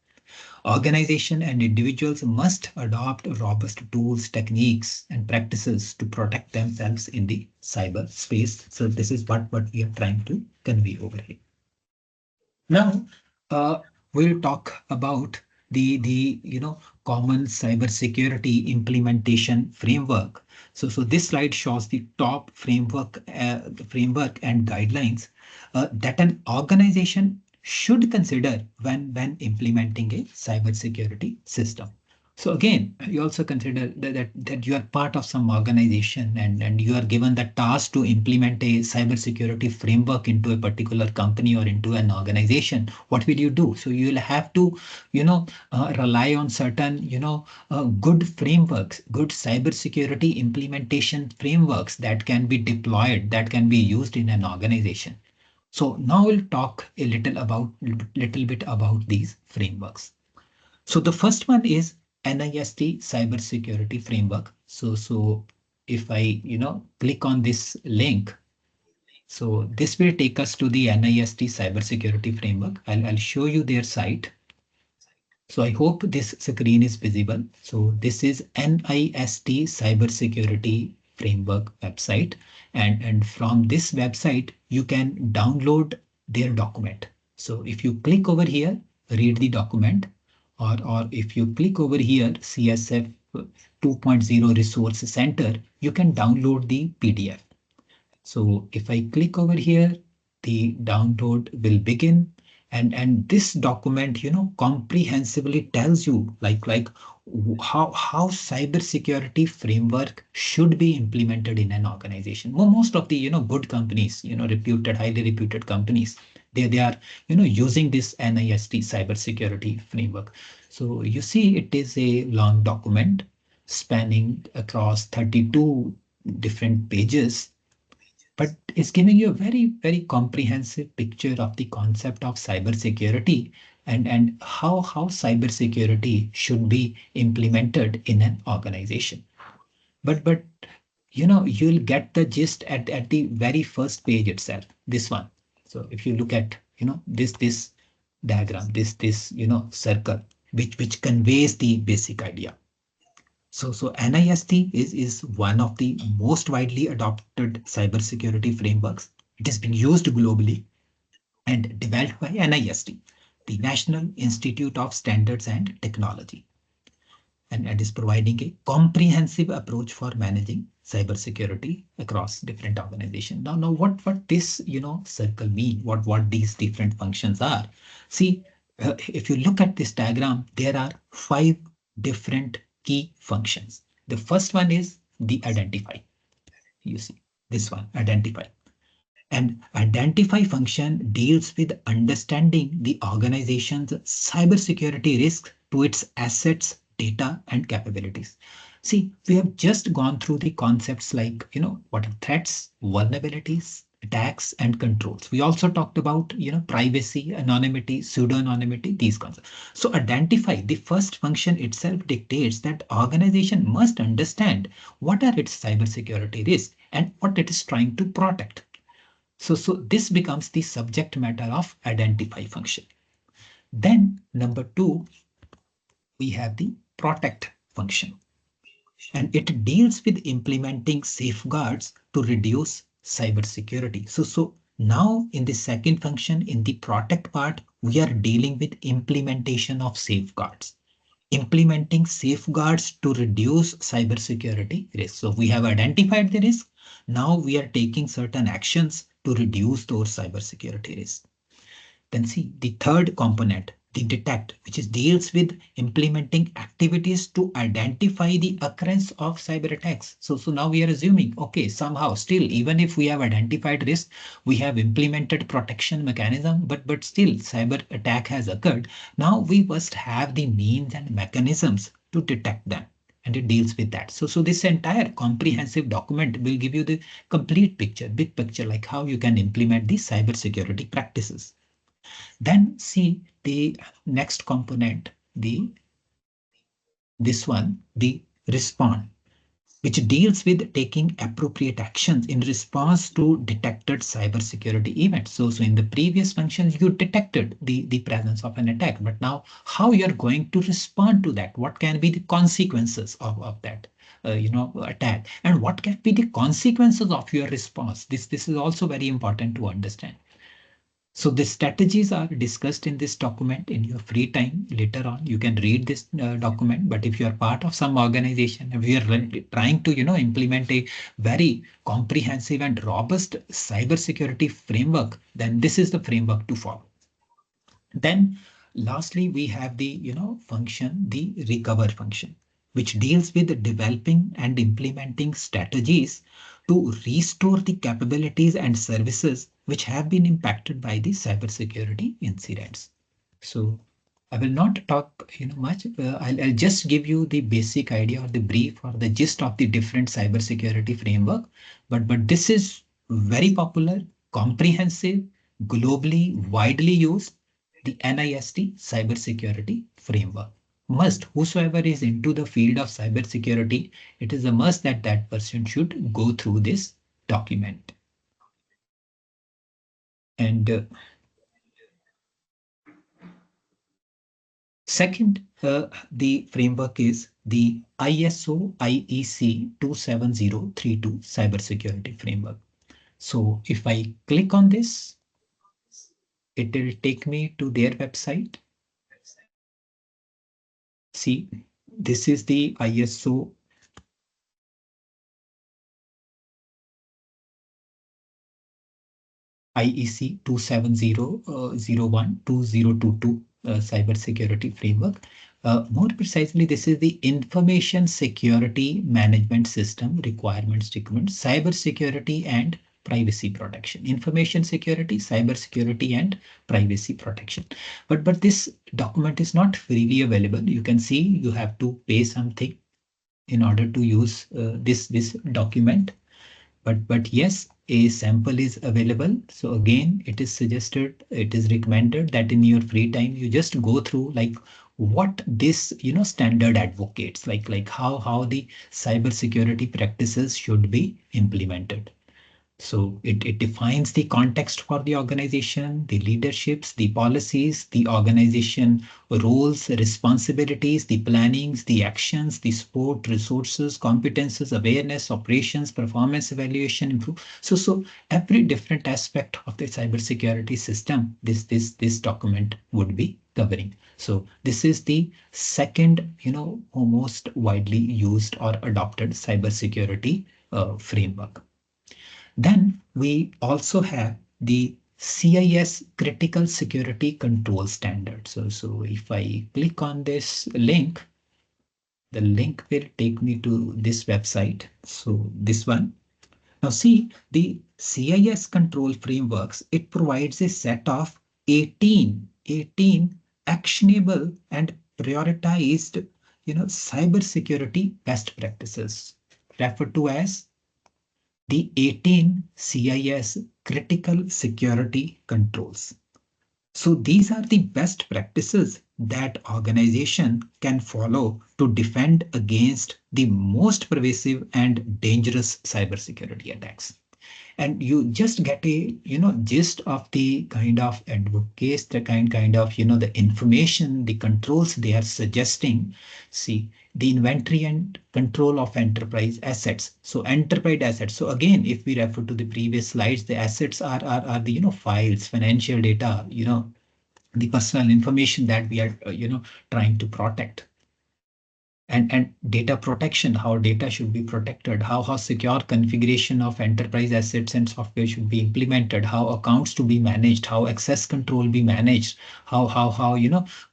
B: Organization and individuals must adopt robust tools, techniques, and practices to protect themselves in the cyberspace. So this is what we are trying to convey over here. Now, we'll talk about the common cybersecurity implementation framework. So this slide shows the top framework and guidelines that an organization should consider when implementing a cybersecurity system. So again, you also consider that you are part of some organization, and you are given the task to implement a cybersecurity framework into a particular company or into an organization. What will you do? So you will have to, rely on certain, good frameworks, good cybersecurity implementation frameworks that can be deployed, that can be used in an organization. So now we'll talk a little bit about these frameworks. So the first one is NIST cybersecurity framework. So if I, click on this link, so this will take us to the NIST cybersecurity framework. I'll show you their site. So I hope this screen is visible. So this is NIST Cybersecurity Framework website. And from this website, you can download their document. So if you click over here, read the document, or if you click over here, CSF 2.0 Resource Center, you can download the PDF. So if I click over here, the download will begin. And this document, comprehensively tells you how cybersecurity framework should be implemented in an organization. Well, most of the, good companies, reputed, highly reputed companies, they are, using this NIST cybersecurity framework. So you see, it is a long document spanning across 32 different pages, but it's giving you a very, very comprehensive picture of the concept of cybersecurity, and how cybersecurity should be implemented in an organization. But you'll get the gist at the very first page itself, this one. So if you look at, this diagram, this circle, which conveys the basic idea. So NIST is one of the most widely adopted cybersecurity frameworks. It is being used globally and developed by NIST, the National Institute of Standards and Technology, and is providing a comprehensive approach for managing cybersecurity across different organizations. Now, what this circle mean? What these different functions are? See, if you look at this diagram, there are 5 different key functions. The first one is the identify. You see this one, identify. And identify function deals with understanding the organization's cybersecurity risk to its assets, data, and capabilities. See, we have just gone through the concepts like, what are threats, vulnerabilities, attacks, and controls. We also talked about, privacy, anonymity, pseudo-anonymity, these concepts. So identify, the first function itself dictates that organization must understand what are its cybersecurity risks and what it is trying to protect. So this becomes the subject matter of identify function. Then number 2, we have the protect function, and it deals with implementing safeguards to reduce cybersecurity. So now in the second function, in the protect part, we are dealing with implementation of safeguards. Implementing safeguards to reduce cybersecurity risk. So we have identified the risk. Now we are taking certain actions to reduce those cybersecurity risks. Then see the third component, the detect, which is deals with implementing activities to identify the occurrence of cyber attacks. So now we are assuming, okay, somehow still, even if we have identified risk, we have implemented protection mechanism, but still cyber attack has occurred. Now we must have the means and mechanisms to detect them. And it deals with that. So this entire comprehensive document will give you the complete picture, big picture, like how you can implement these cybersecurity practices. Then see the next component, this one, the respond, which deals with taking appropriate actions in response to detected cybersecurity events. So in the previous functions, you detected the presence of an attack, but now how you're going to respond to that? What can be the consequences of that? Attack, and what can be the consequences of your response? This is also very important to understand. So the strategies are discussed in this document. In your free time later on, you can read this document. But if you are part of some organization, if you are trying to implement a very comprehensive and robust cybersecurity framework, then this is the framework to follow. Then lastly, we have the function, the recover function, which deals with developing and implementing strategies to restore the capabilities and services which have been impacted by the cybersecurity incidents. So I will not talk much. I'll just give you the basic idea or the brief or the gist of the different cybersecurity framework. But this is very popular, comprehensive, globally widely used, the NIST cybersecurity framework. Must, whosoever is into the field of cybersecurity, it is a must that that person should go through this document. And Second, the framework is the ISO IEC 27032 cybersecurity framework. So if I click on this, it will take me to their website. See, this is the ISO IEC 27001-2022 cybersecurity framework. More precisely, this is the Information Security Management System Requirements Document, Cybersecurity and Privacy Protection. Information security, cybersecurity, and privacy protection. But this document is not freely available. You can see you have to pay something in order to use this document. But yes, a sample is available. So again, it is suggested, it is recommended that in your free time you just go through like what this standard advocates, like how the cybersecurity practices should be implemented. So it defines the context for the organization, the leaderships, the policies, the organization roles, responsibilities, the plannings, the actions, the support, resources, competences, awareness, operations, performance evaluation, improve. So every different aspect of the cybersecurity system, this document would be covering. So this is the second, most widely used or adopted cybersecurity framework. Then we also have the CIS Critical Security Control Standard. So if I click on this link, the link will take me to this website. So this one. Now see, the CIS control frameworks, it provides a set of 18 actionable and prioritized, cybersecurity best practices, referred to as the 18 CIS critical security controls. So these are the best practices that organization can follow to defend against the most pervasive and dangerous cybersecurity attacks. And you just get a gist of the kind of advocates, the kind of the information, the controls they are suggesting. See, the inventory and control of enterprise assets. So enterprise assets, so again, if we refer to the previous slides, the assets are the files, financial data, the personal information that we are trying to protect. And data protection, how data should be protected, how secure configuration of enterprise assets and software should be implemented, how accounts to be managed, how access control be managed, how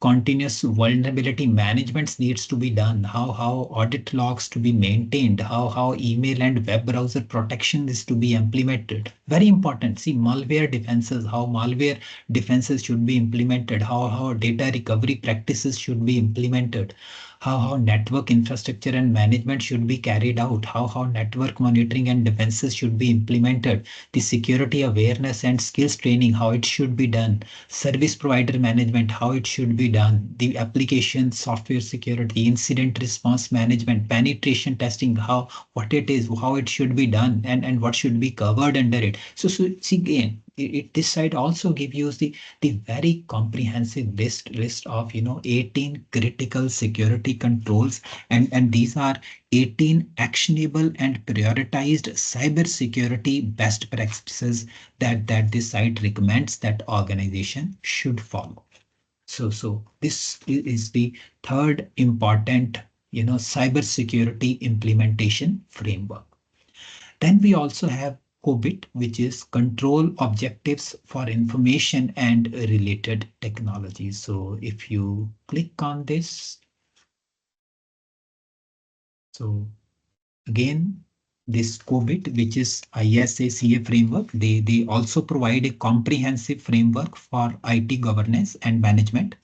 B: continuous vulnerability management needs to be done, how audit logs to be maintained, how email and web browser protection is to be implemented. Very important. See, malware defenses, how malware defenses should be implemented, how data recovery practices should be implemented, how network infrastructure and management should be carried out, how network monitoring and defenses should be implemented, the security awareness and skills training, how it should be done, service provider management, how it should be done, the application software security, incident response management, penetration testing, how what it is, how it should be done, and what should be covered under it. So see again, this side also gives you the very comprehensive list of 18 critical security controls, and these are 18 actionable and prioritized cybersecurity best practices that this site recommends that organization should follow. So this is the third important cybersecurity implementation framework. Then we also have COBIT, which is Control Objectives for Information and Related Technologies. So if you click on this, so again, this COBIT, which is ISACA framework, they also provide a comprehensive framework for IT governance and management.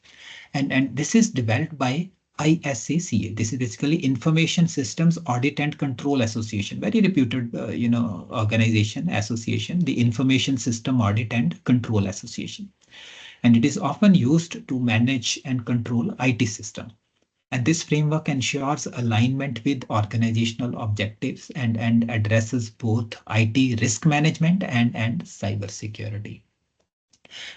B: And this is developed by ISACA. This is basically Information Systems Audit and Control Association, very reputed, organization, association, the Information System Audit and Control Association. And it is often used to manage and control IT system. And this framework ensures alignment with organizational objectives and addresses both IT risk management and cybersecurity.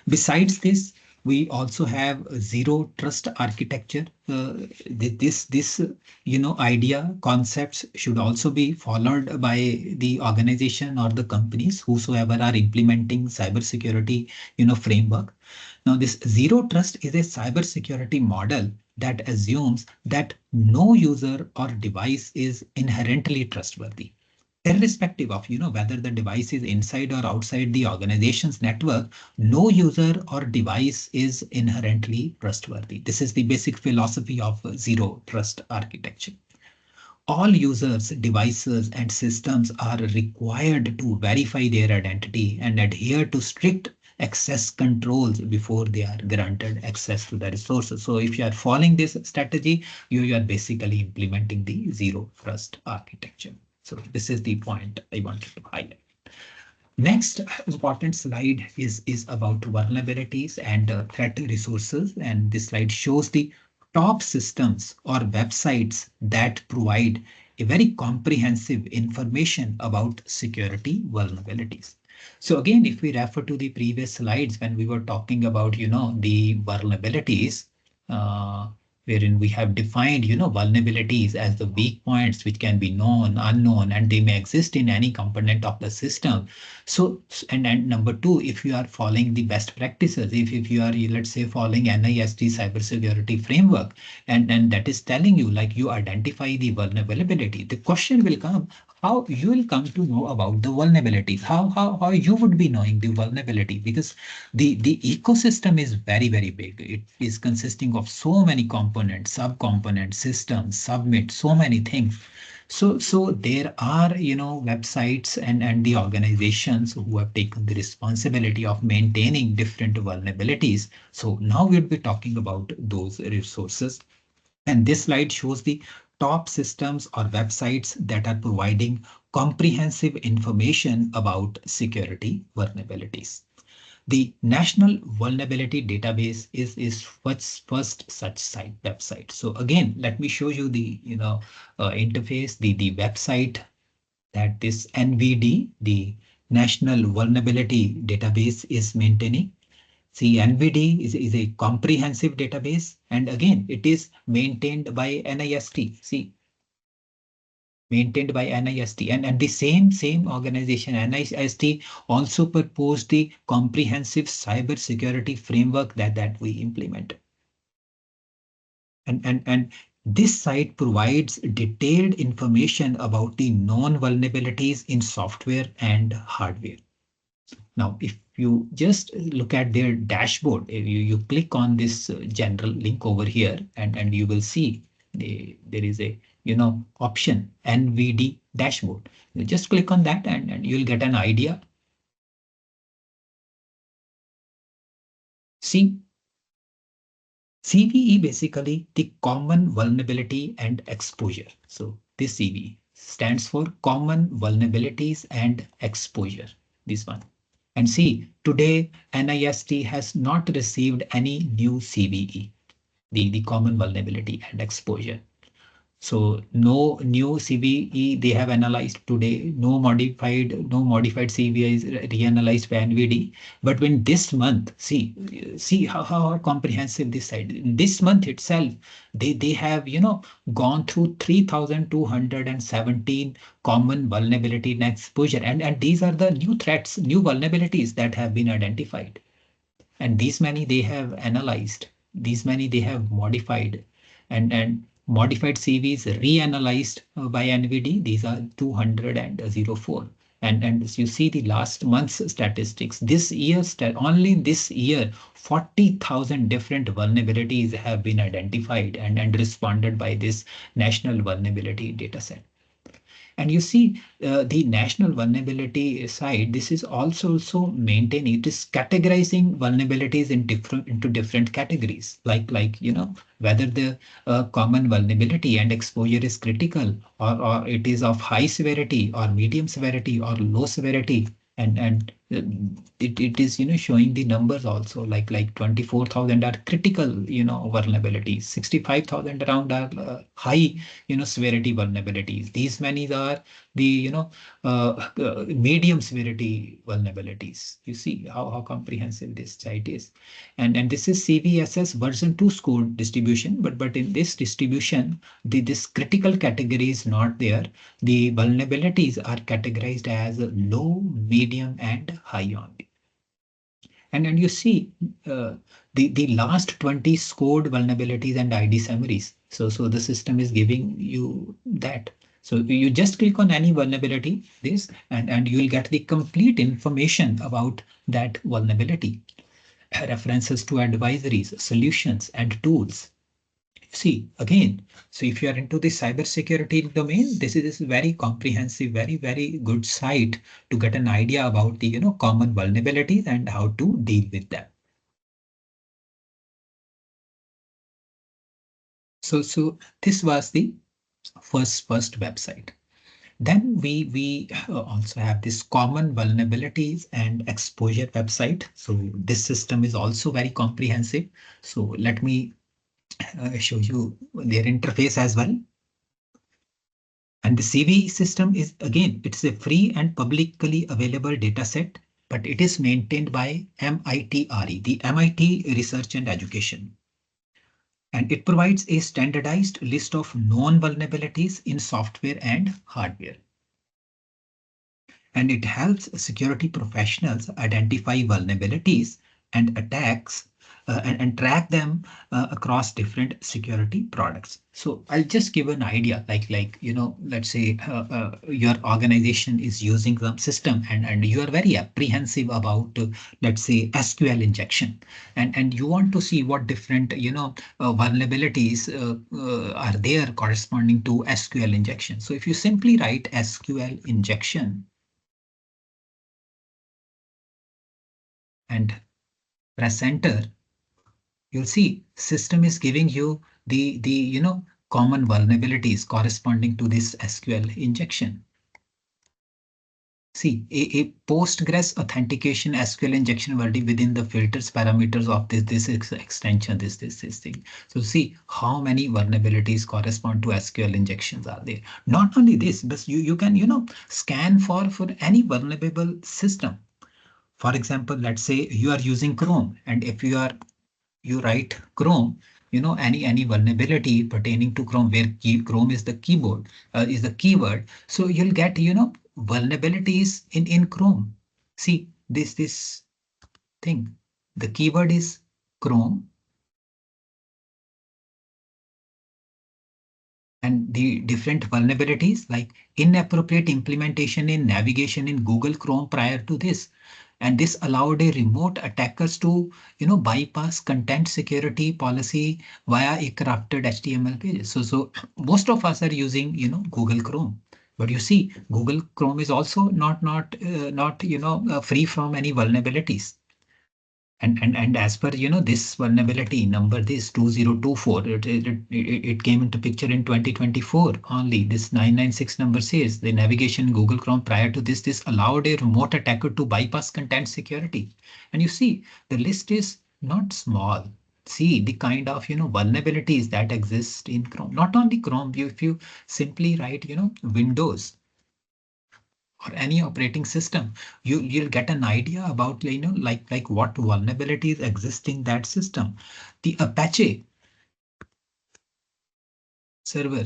B: Besides this, We also have a zero trust architecture. This idea concepts should also be followed by the organization or the companies whosoever are implementing cybersecurity framework. Now, this zero trust is a cybersecurity model that assumes that no user or device is inherently trustworthy, irrespective of whether the device is inside or outside the organization's network. No user or device is inherently trustworthy. This is the basic philosophy of zero trust architecture. All users, devices, and systems are required to verify their identity and adhere to strict access controls before they are granted access to the resources. So if you are following this strategy, you are basically implementing the zero trust architecture. So this is the point I wanted to highlight. Next important slide is about vulnerabilities and threat resources. And this slide shows the top systems or websites that provide a very comprehensive information about security vulnerabilities. So again, if we refer to the previous slides when we were talking about, the vulnerabilities, uh, wherein we have defined, vulnerabilities as the weak points which can be known, unknown, and they may exist in any component of the system. So, and number two, if you are following the best practices, if you are, let's say, following NIST cybersecurity framework, and that is telling you like you identify the vulnerability, the question will come, how you will come to know about the vulnerabilities, how you would be knowing the vulnerability, because the ecosystem is very, very big. It is consisting of so many components, subcomponents, systems, submit, so many things. So there are, websites and the organizations who have taken the responsibility of maintaining different vulnerabilities. So now we'll be talking about those resources. And this slide shows the top systems or websites that are providing comprehensive information about security vulnerabilities. The National Vulnerability Database is first such site website. So again, let me show you the interface, the website that this NVD, the National Vulnerability Database, is maintaining. See, NVD is a comprehensive database, and again, it is maintained by NIST. See, maintained by NIST, and the same organization, NIST, also proposed the comprehensive cyber security framework that we implement. And this site provides detailed information about the known vulnerabilities in software and hardware. Now, if you just look at their dashboard, if you click on this general link over here, and you will see there is a option NVD dashboard. You just click on that and you'll get an idea. See, CVE basically the common vulnerability and exposure. So this CVE stands for common vulnerabilities and exposure. This one. And see, today NIST has not received any new CVE, the common vulnerability and exposure. So no new CVE they have analyzed today, no modified CVE is reanalyzed by NVD. But when this month, see how comprehensive this side. In this month itself, they have gone through 3,217 common vulnerability and exposure. And these are the new threats, new vulnerabilities that have been identified. And these many they have analyzed, these many they have modified, and modified CVs reanalyzed by NVD. These are 204. And as you see the last month's statistics, this year, only this year, 40,000 different vulnerabilities have been identified and responded by this national vulnerability dataset. And you see, the national vulnerability side, this is also maintaining, it is categorizing vulnerabilities into different categories, like whether the common vulnerability and exposure is critical, or it is of high severity or medium severity or low severity. And it is showing the numbers also, like 24,000 are critical vulnerabilities, 65,000 around are high severity vulnerabilities. These many are the medium severity vulnerabilities. You see how comprehensive this site is. And this is CVSS version 2 score distribution, but in this distribution, this critical category is not there. The vulnerabilities are categorized as low, medium, and high only. And you see the last 20 scored vulnerabilities and ID summaries. So the system is giving you that. So you just click on any vulnerability, this, and you will get the complete information about that vulnerability, references to advisories, solutions, and tools. See, again, so if you are into the cybersecurity domain, this is very comprehensive, very good site to get an idea about the common vulnerabilities and how to deal with them. So this was the first website. Then we also have this common vulnerabilities and exposure website. So this system is also very comprehensive. So let me show you their interface as well. And the CV system is, again, it's a free and publicly available data set, but it is maintained by MITRE, the MIT Research and Education. And it provides a standardized list of known vulnerabilities in software and hardware. And it helps security professionals identify vulnerabilities and attacks and track them across different security products. So I'll just give an idea, like let's say your organization is using some system, and you are very apprehensive about let's say SQL injection, and you want to see what different vulnerabilities are there corresponding to SQL injection. So if you simply write SQL injection and press enter, you'll see system is giving you the common vulnerabilities corresponding to this SQL injection. See, a Postgres authentication SQL injection will be within the filters parameters of this extension, this thing. So see how many vulnerabilities correspond to SQL injections are there. Not only this, but you can scan for any vulnerable system. For example, let's say you are using Chrome, and if you write Chrome, any vulnerability pertaining to Chrome, where Chrome is the keyboard, is the keyword. So you'll get, vulnerabilities in Chrome. See this thing. The keyword is Chrome, and the different vulnerabilities like inappropriate implementation in navigation in Google Chrome prior to this. And this allowed a remote attackers to bypass content security policy via a crafted HTML pages. So most of us are using Google Chrome. But you see, Google Chrome is also not free from any vulnerabilities. And as per this vulnerability number, this 2024, it came into picture in 2024 only. This 996 number says the navigation Google Chrome prior to this allowed a remote attacker to bypass content security. And you see the list is not small. See the kind of vulnerabilities that exist in Chrome. Not only Chrome, if you simply write Windows or any operating system, you'll get an idea about like what vulnerabilities exist in that system. The Apache server,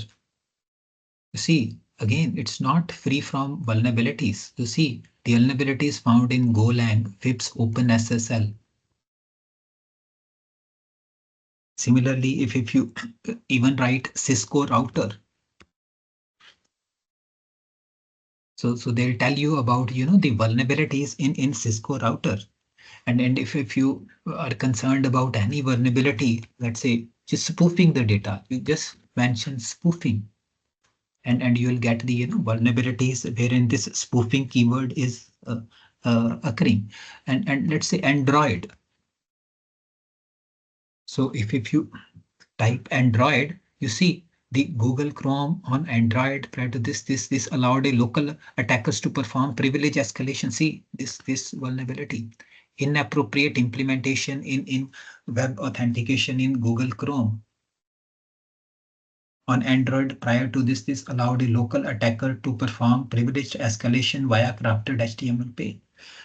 B: you see, again, it's not free from vulnerabilities. You see the vulnerabilities found in Golang, FIPS, OpenSSL. Similarly, if you even write Cisco router, so they'll tell you about the vulnerabilities in Cisco router. And if you are concerned about any vulnerability, let's say just spoofing the data, you just mention spoofing, and you will get the vulnerabilities wherein this spoofing keyword is occurring. And let's say Android. So if you type Android, you see The Google Chrome on Android prior to this allowed a local attackers to perform privilege escalation. See this vulnerability, inappropriate implementation in web authentication in Google Chrome on Android prior to this allowed a local attacker to perform privileged escalation via crafted HTML page.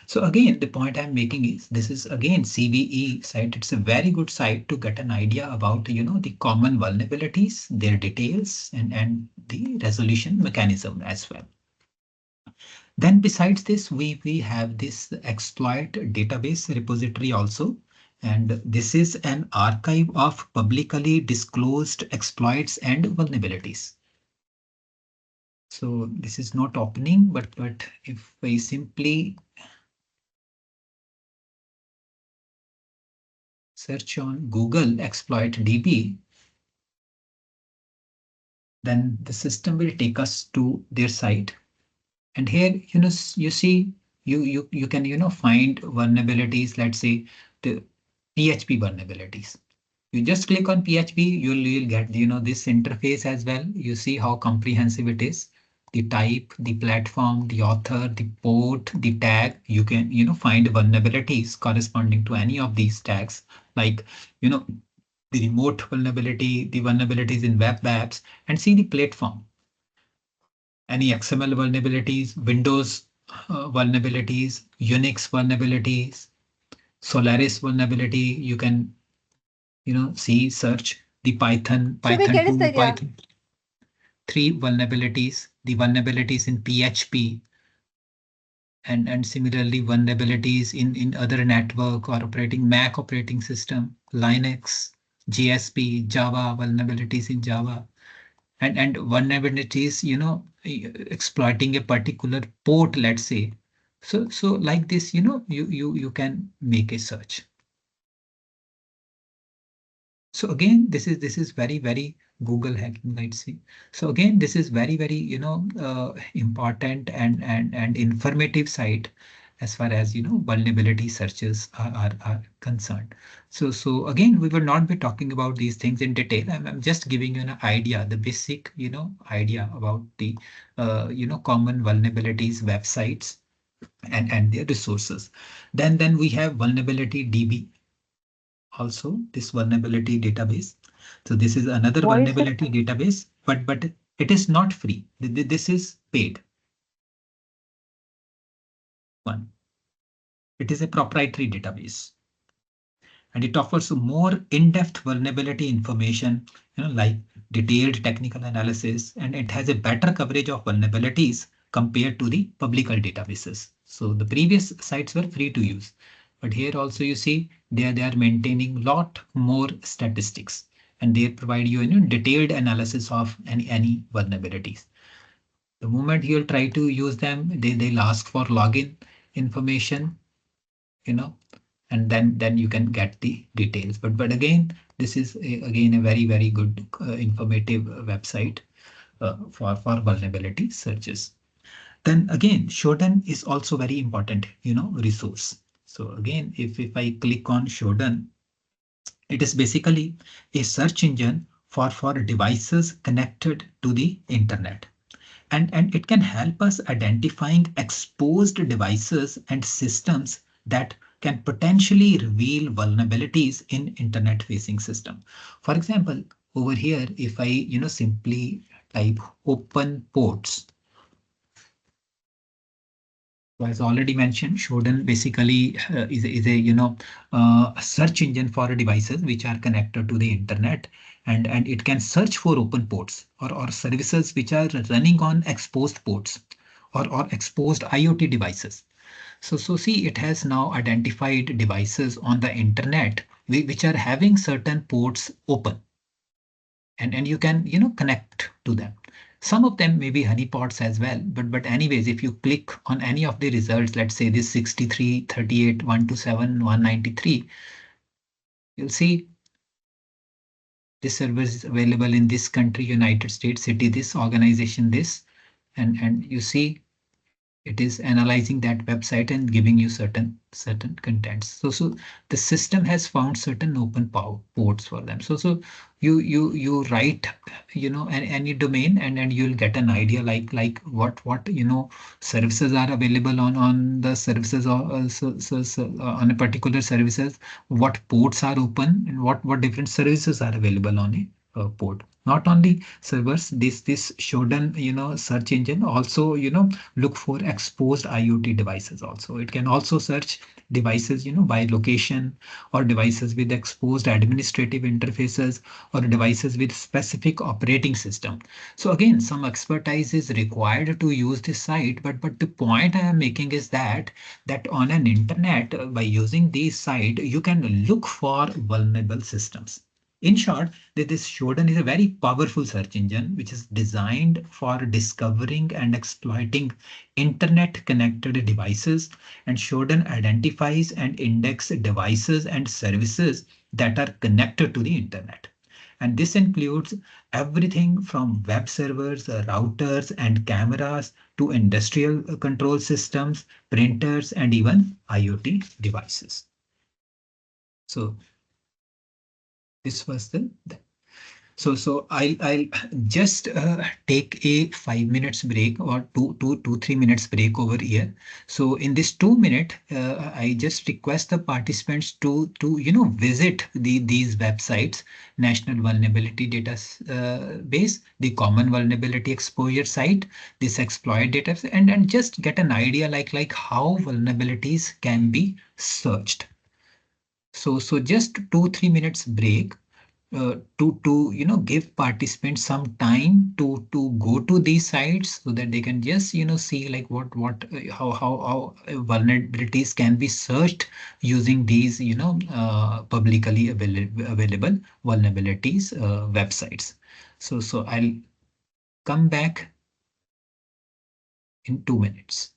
B: So again, the point I'm making is this is again CVE site. It's a very good site to get an idea about the common vulnerabilities, their details, and the resolution mechanism as well. Then besides this, we have this exploit database repository also. And this is an archive of publicly disclosed exploits and vulnerabilities. So this is not opening, but if I simply search on Google exploit DB, then the system will take us to their site. And here, you see, you can, find vulnerabilities, let's say the PHP vulnerabilities. You just click on PHP, you'll get, this interface as well. You see how comprehensive it is. The type, the platform, the author, the port, the tag. You can, find vulnerabilities corresponding to any of these tags, like, the remote vulnerability, the vulnerabilities in web apps, and see the platform. Any XML vulnerabilities, Windows vulnerabilities, Unix vulnerabilities, Solaris vulnerability. You can, see, search the
C: Should we
B: Python
C: get
B: 2,
C: it?
B: Python 3 vulnerabilities, the vulnerabilities in PHP, and similarly vulnerabilities in other network or operating Mac operating system, Linux, JSP, Java vulnerabilities in Java, and vulnerabilities, exploiting a particular port, let's say. So like this, you can make a search. So again, this is very Google hacking, let's see. So again, this is very important and informative site as far as vulnerability searches are concerned. So again, we will not be talking about these things in detail. I'm just giving you an idea, the basic idea about the common vulnerabilities websites and their resources. Then we have vulnerability DB, also this vulnerability database. So this is another
C: What is it?
B: vulnerability database, but it is not free. This is paid one. It is a proprietary database, and it offers more in-depth vulnerability information, like detailed technical analysis, and it has a better coverage of vulnerabilities compared to the public databases. So the previous sites were free to use, but here also you see they are maintaining lot more statistics, and they provide you, detailed analysis of any vulnerabilities. The moment you'll try to use them, they'll ask for login information, you know, and then you can get the details. But again, this is again a very good informative website for vulnerability searches. Then again, Shodan is also very important, resource. So again, if I click on Shodan, it is basically a search engine for devices connected to the internet. And it can help us identifying exposed devices and systems that can potentially reveal vulnerabilities in internet facing system. For example, over here, if I simply type open ports, so as already mentioned, Shodan basically is a a search engine for devices which are connected to the internet, and it can search for open ports or services which are running on exposed ports or exposed IoT devices. So see, it has now identified devices on the internet which are having certain ports open, and you can connect to them. Some of them may be honeypots as well, but anyways, if you click on any of the results, let's say this 63 38 127 193, you'll see this service is available in this country, United States, city this, organization this, and you see It is analyzing that website and giving you certain contents. So the system has found certain open ports for them. So you write, any domain, and you'll get an idea like what services are available on the services, or on a particular services, what ports are open, and what different services are available on a port. Not only servers, this Shodan search engine also look for exposed IoT devices also. It can also search devices by location, or devices with exposed administrative interfaces, or devices with specific operating system. So again, some expertise is required to use this site, but the point I am making is that on an internet, by using these site, you can look for vulnerable systems. In short, this Shodan is a very powerful search engine which is designed for discovering and exploiting internet connected devices. And Shodan identifies and indexes devices and services that are connected to the internet. And this includes everything from web servers, routers, and cameras to industrial control systems, printers, and even IoT devices. So this was the so I'll just take a 5 minutes break, or 3 minutes break over here. So in this 2 minute, I just request the participants to visit these websites: National Vulnerability Data Base, the Common Vulnerability Exposure Site, this exploit data, and just get an idea like how vulnerabilities can be searched. So just 2 3 minutes break, to give participants some time to go to these sites, so that they can just see like what how vulnerabilities can be searched using these publicly available vulnerabilities websites. So I'll come back in 2 minutes.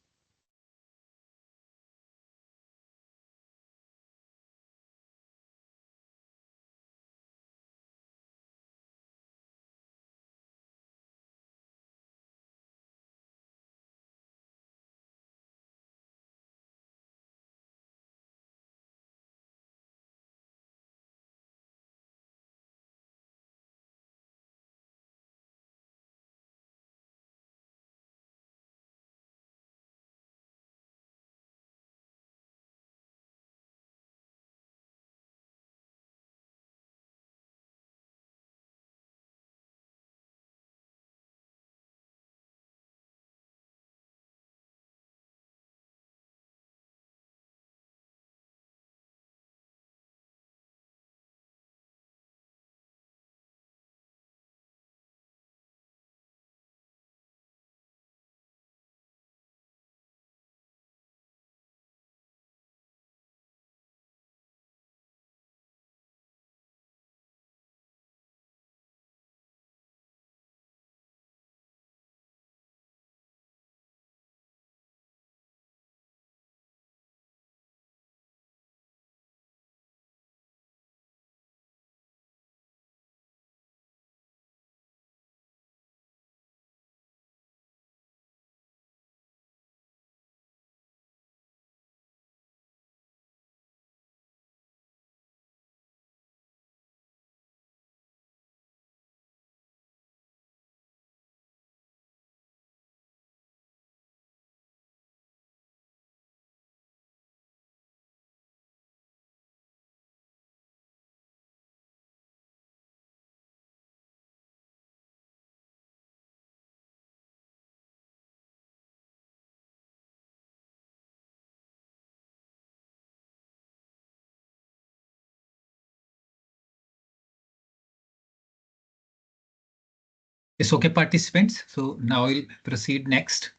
B: It's okay, participants. So now I'll proceed next.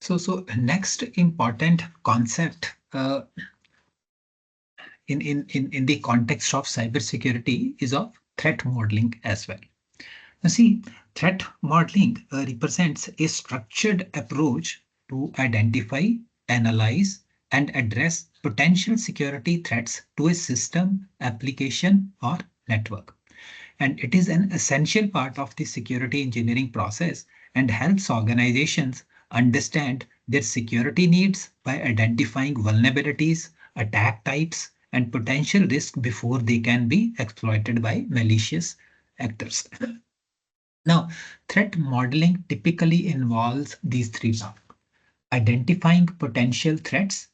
B: So next important concept in the context of cybersecurity is of threat modeling as well. Now see, threat modeling represents a structured approach to identify, analyze, and address potential security threats to a system, application, or network. And it is an essential part of the security engineering process and helps organizations understand their security needs by identifying vulnerabilities, attack types, and potential risk before they can be exploited by malicious actors. Now, threat modeling typically involves these three parts: identifying potential threats,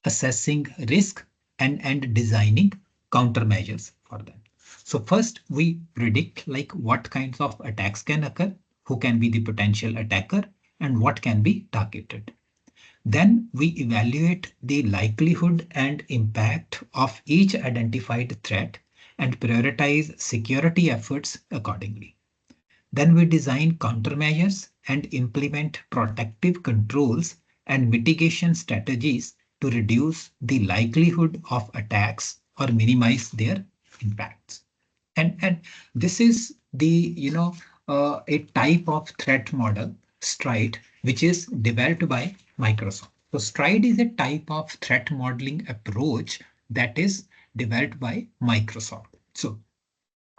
B: assessing risk, and designing countermeasures for them. So first we predict like what kinds of attacks can occur, who can be the potential attacker, and what can be targeted. Then we evaluate the likelihood and impact of each identified threat and prioritize security efforts accordingly. Then we design countermeasures and implement protective controls and mitigation strategies to reduce the likelihood of attacks or minimize their impacts. And this is the a type of threat model, Stride, which is developed by Microsoft. So Stride is a type of threat modeling approach that is developed by Microsoft. So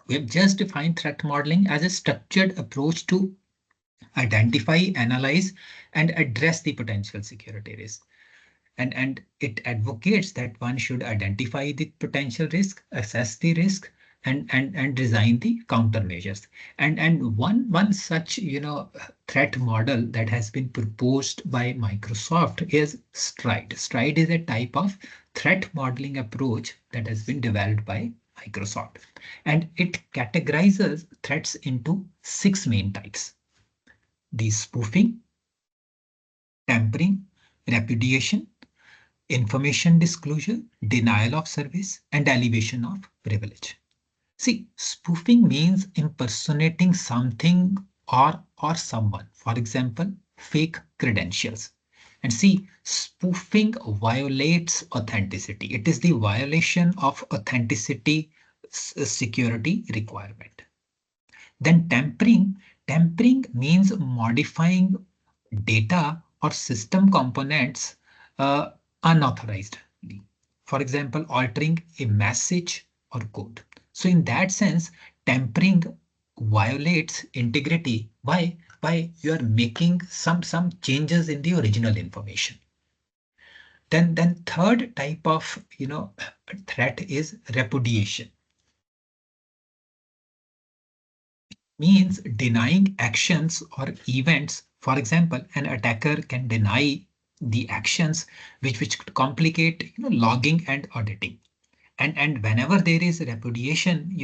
B: we have just defined threat modeling as a structured approach to identify, analyze, and address the potential security risk. And it advocates that one should identify the potential risk, assess the risk, and design the countermeasures. And one such threat model that has been proposed by Microsoft is Stride. Stride is a type of threat modeling approach that has been developed by Microsoft, and it categorizes threats into six main types: the spoofing, tampering, repudiation, information disclosure, denial of service, and elevation of privilege. See, spoofing means impersonating something or someone. For example, fake credentials. And see, spoofing violates authenticity. It is the violation of authenticity security requirement. Then tampering means modifying data or system components uh, unauthorizedly. For example, altering a message or code. So in that sense, tampering violates integrity. Why? By you are making some changes in the original information. Then third type of threat is repudiation. Means denying actions or events. For example, an attacker can deny the actions which could complicate logging and auditing. And whenever there is repudiation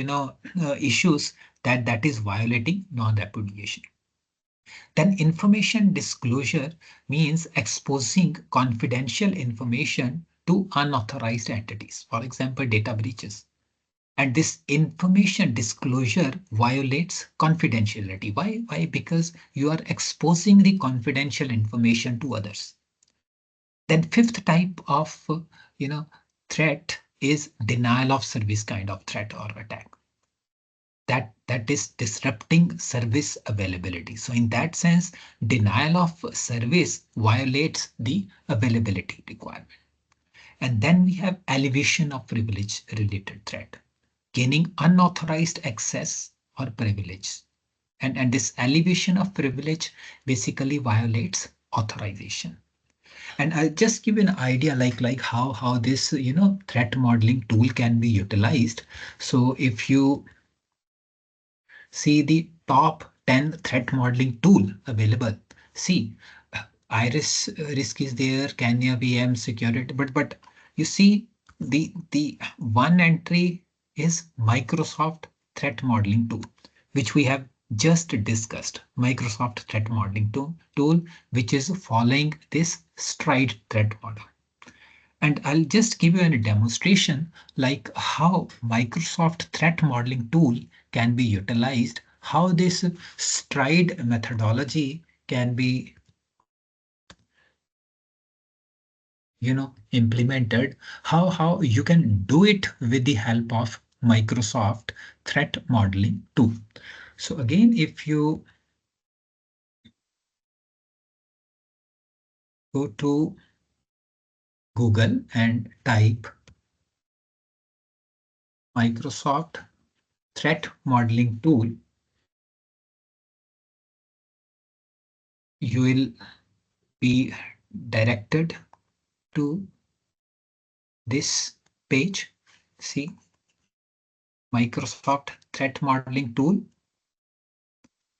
B: issues, that is violating non-repudiation. Then information disclosure means exposing confidential information to unauthorized entities, for example data breaches. And this information disclosure violates confidentiality. Why? Because you are exposing the confidential information to others. Then fifth type of threat is denial of service kind of threat or attack. That is disrupting service availability. So in that sense, denial of service violates the availability requirement. And then we have elevation of privilege related threat, gaining unauthorized access or privilege. And this elevation of privilege basically violates authorization. And I'll just give you an idea like how this threat modeling tool can be utilized. So if you see the top 10 threat modeling tool available, see Iris risk is there, Kenya VM security, but you see the one entry is Microsoft threat modeling tool, which we have just discussed. Microsoft threat modeling tool, which is following this Stride threat model. And I'll just give you a demonstration like how Microsoft threat modeling tool can be utilized, how this Stride methodology can be implemented, how you can do it with the help of Microsoft threat modeling tool. So again, if you go to Google and type Microsoft threat modeling tool, you will be directed to this page. See, Microsoft Threat Modeling Tool,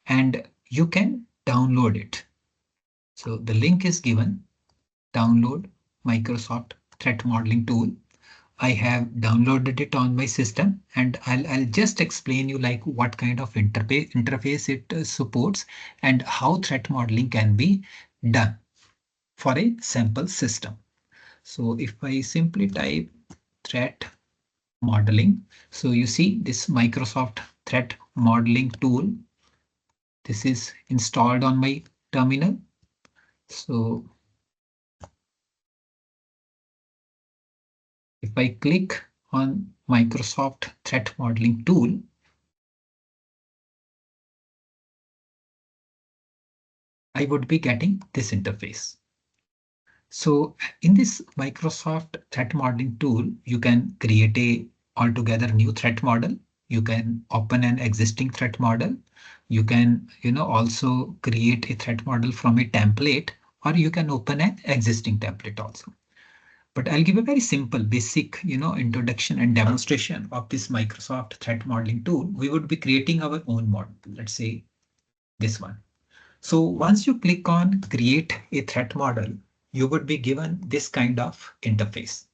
B: and you can download it. So the link is given, download Microsoft Threat Modeling Tool. I have downloaded it on my system, and I'll just explain you like what kind of interface it supports and how threat modeling can be done for a sample system. So if I simply type threat modeling, so you see this Microsoft Threat Modeling tool. This is installed on my terminal. So if I click on Microsoft Threat Modeling tool, I would be getting this interface. So in this Microsoft Threat Modeling tool, you can create a altogether new threat model. You can open an existing threat model. You can, also create a threat model from a template, or you can open an existing template also. But I'll give a very simple, basic, introduction and demonstration of this Microsoft Threat Modeling tool. We would be creating our own model. Let's say this one. So once you click on create a threat model, you would be given this kind of interface.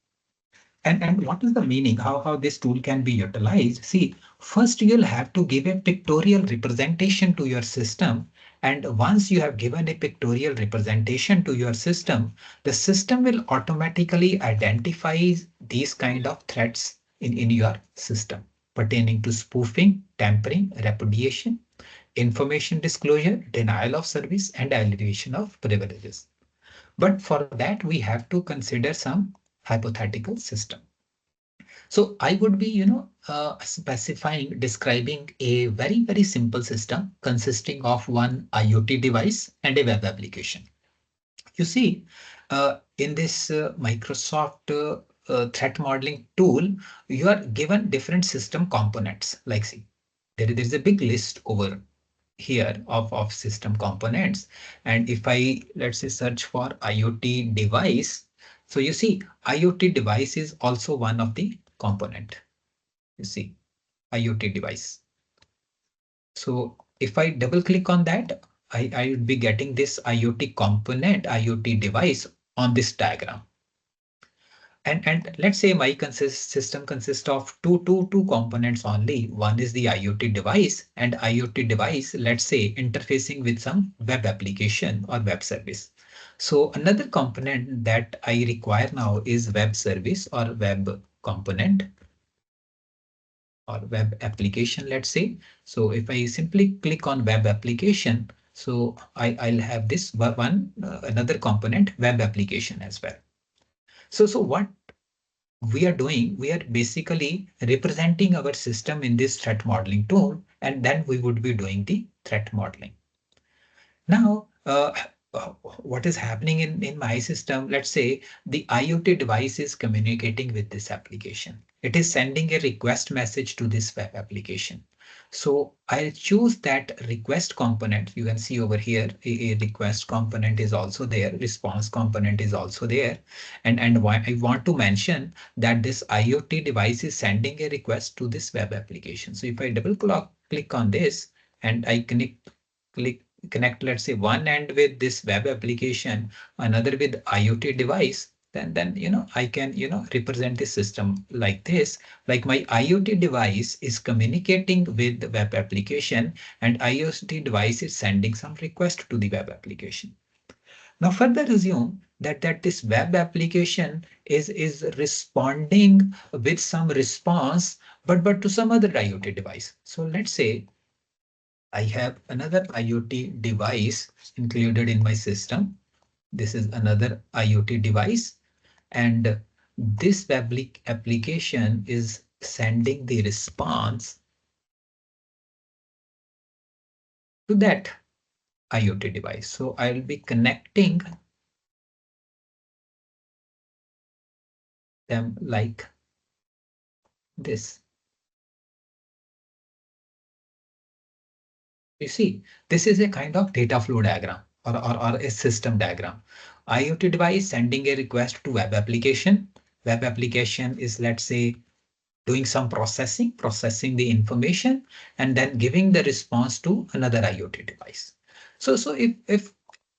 B: And what is the meaning? How this tool can be utilized? See, first you'll have to give a pictorial representation to your system. And once you have given a pictorial representation to your system, the system will automatically identify these kind of threats in your system pertaining to spoofing, tampering, repudiation, information disclosure, denial of service, and alienation of privileges. But for that, we have to consider some hypothetical system. So I would be, specifying, describing a very, very simple system consisting of one IoT device and a web application. You see, in this Microsoft threat modeling tool, you are given different system components. Like, see, there is a big list over here of system components. And if I, let's say, search for IoT device, so you see IoT device is also one of the component. You see IoT device. So if I double click on that, I would be getting this IoT component, IoT device on this diagram. And let's say my system consists of two components only. One is the IoT device, and IoT device, let's say, interfacing with some web application or web service. So another component that I require now is web service or web component or web application, let's say. So if I simply click on web application, so I'll have this one, another component, web application as well. So what we are doing, we are basically representing our system in this threat modeling tool, and then we would be doing the threat modeling. Now, what is happening in my system? Let's say the IoT device is communicating with this application. It is sending a request message to this web application. So I'll choose that request component. You can see over here, a request component is also there. Response component is also there. And why I want to mention that this IoT device is sending a request to this web application. So if I double click on this and I connect, let's say, one end with this web application, another with IoT device, then I can represent the system like this. Like my IoT device is communicating with the web application, and IoT device is sending some request to the web application. Now further assume that this web application is responding with some response, but to some other IoT device. So let's say I have another IoT device included in my system. This is another IoT device, and this web application is sending the response to that IoT device. So I'll be connecting them like this. You see, this is a kind of data flow diagram or a system diagram. IoT device sending a request to web application. Web application is, let's say, doing some processing the information, and then giving the response to another IoT device. So if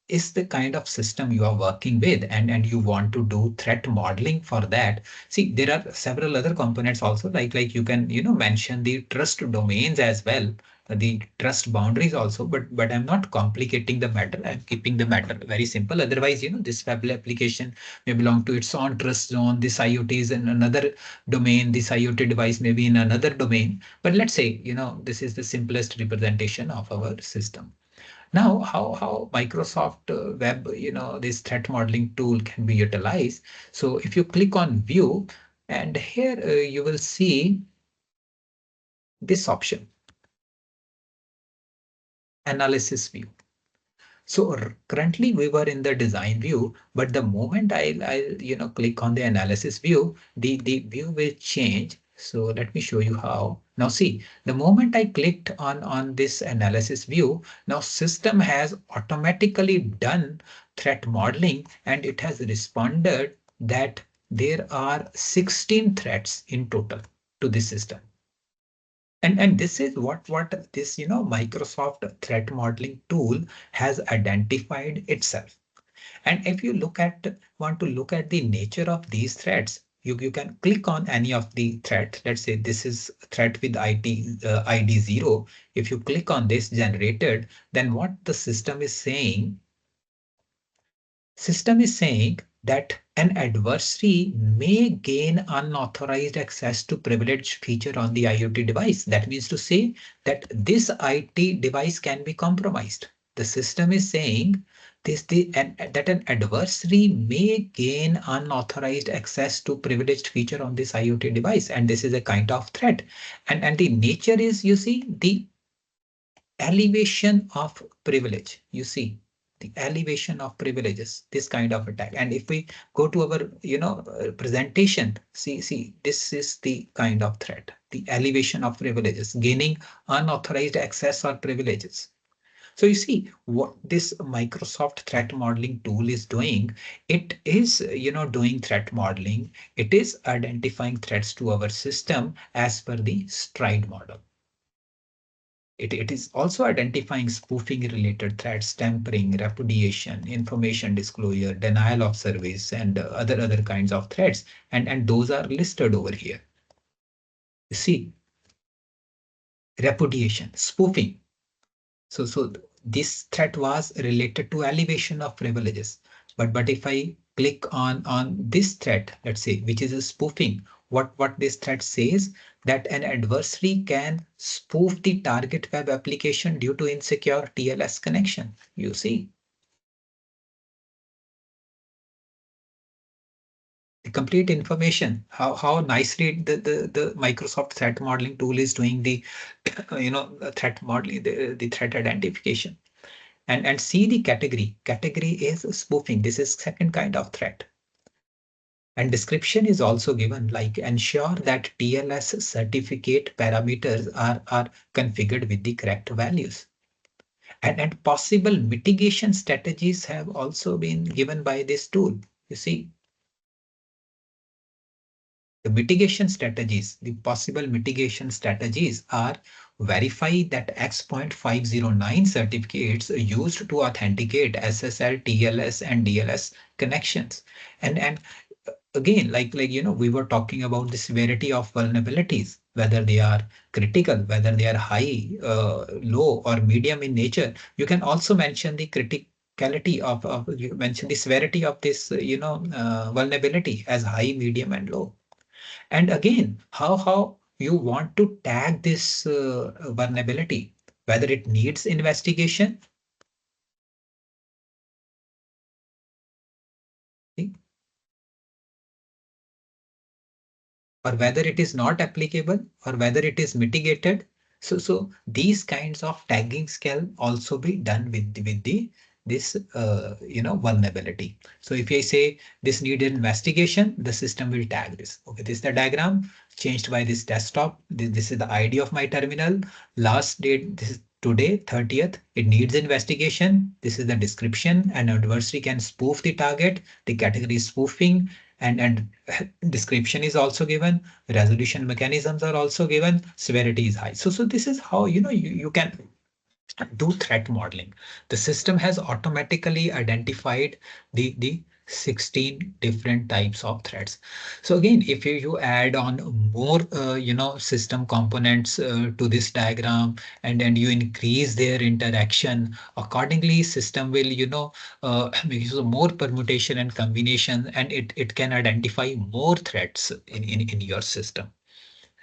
B: is the kind of system you are working with, and you want to do threat modeling for that, see, there are several other components also, like you can mention the trust domains as well, the trust boundaries also, but I'm not complicating the matter. I'm keeping the matter very simple. Otherwise, this web application may belong to its own trust zone. This IoT is in another domain. This IoT device may be in another domain. But let's say, this is the simplest representation of our system. Now, how Microsoft Web, this threat modeling tool can be utilized. So if you click on View, and here you will see this option, Analysis View. So currently we were in the design view, but the moment I'll click on the analysis view, the view will change. So let me show you how. Now see, the moment I clicked on this analysis view, now system has automatically done threat modeling, and it has responded that there are 16 threats in total to this system. And this is what this Microsoft threat modeling tool has identified itself. And if you want to look at the nature of these threats, you can click on any of the threats. Let's say this is threat with ID 0. If you click on this generated, then what the system is saying that an adversary may gain unauthorized access to privileged feature on the IoT device. That means to say that this IT device can be compromised. The system is saying that an adversary may gain unauthorized access to privileged feature on this IoT device, and this is a kind of threat. And the nature is, you see, the elevation of privilege. You see, the elevation of privileges, this kind of attack. And if we go to our presentation, see, this is the kind of threat, the elevation of privileges, gaining unauthorized access or privileges. So you see what this Microsoft threat modeling tool is doing. It is doing threat modeling. It is identifying threats to our system as per the stride model. It is also identifying spoofing related threats, tampering, repudiation, information disclosure, denial of service, and other kinds of threats. And those are listed over here. You see, repudiation, spoofing. So this threat was related to elevation of privileges. But if I click on this threat, let's say, which is a spoofing, what this threat says, that an adversary can spoof the target web application due to insecure TLS connection. You see, the complete information, how nicely the Microsoft threat modeling tool is doing the threat modeling, the threat identification. And see the category. Category is spoofing. This is second kind of threat. And description is also given, like ensure that TLS certificate parameters are configured with the correct values. And possible mitigation strategies have also been given by this tool. You see, the possible mitigation strategies are verify that X.509 certificates used to authenticate SSL, TLS, and DLS connections. And again, we were talking about the severity of vulnerabilities, whether they are critical, whether they are high, low, or medium in nature. You can also mention the criticality of you mention the severity of this vulnerability as high, medium, and low. And again, how you want to tag this vulnerability, whether it needs investigation, see, or whether it is not applicable, or whether it is mitigated. So these kinds of taggings can also be done with this vulnerability. So if I say this needed investigation, the system will tag this. Okay, this is the diagram changed by this desktop. This is the ID of my terminal. Last date, this is today, 30th, it needs investigation. This is the description. An adversary can spoof the target. The category is spoofing, and description is also given. Resolution mechanisms are also given. Severity is high. So this is how you can do threat modeling. The system has automatically identified the 16 different types of threats. So again, if you add on more system components to this diagram, and you increase their interaction accordingly, system will make use of more permutation and combination, and it can identify more threats in your system,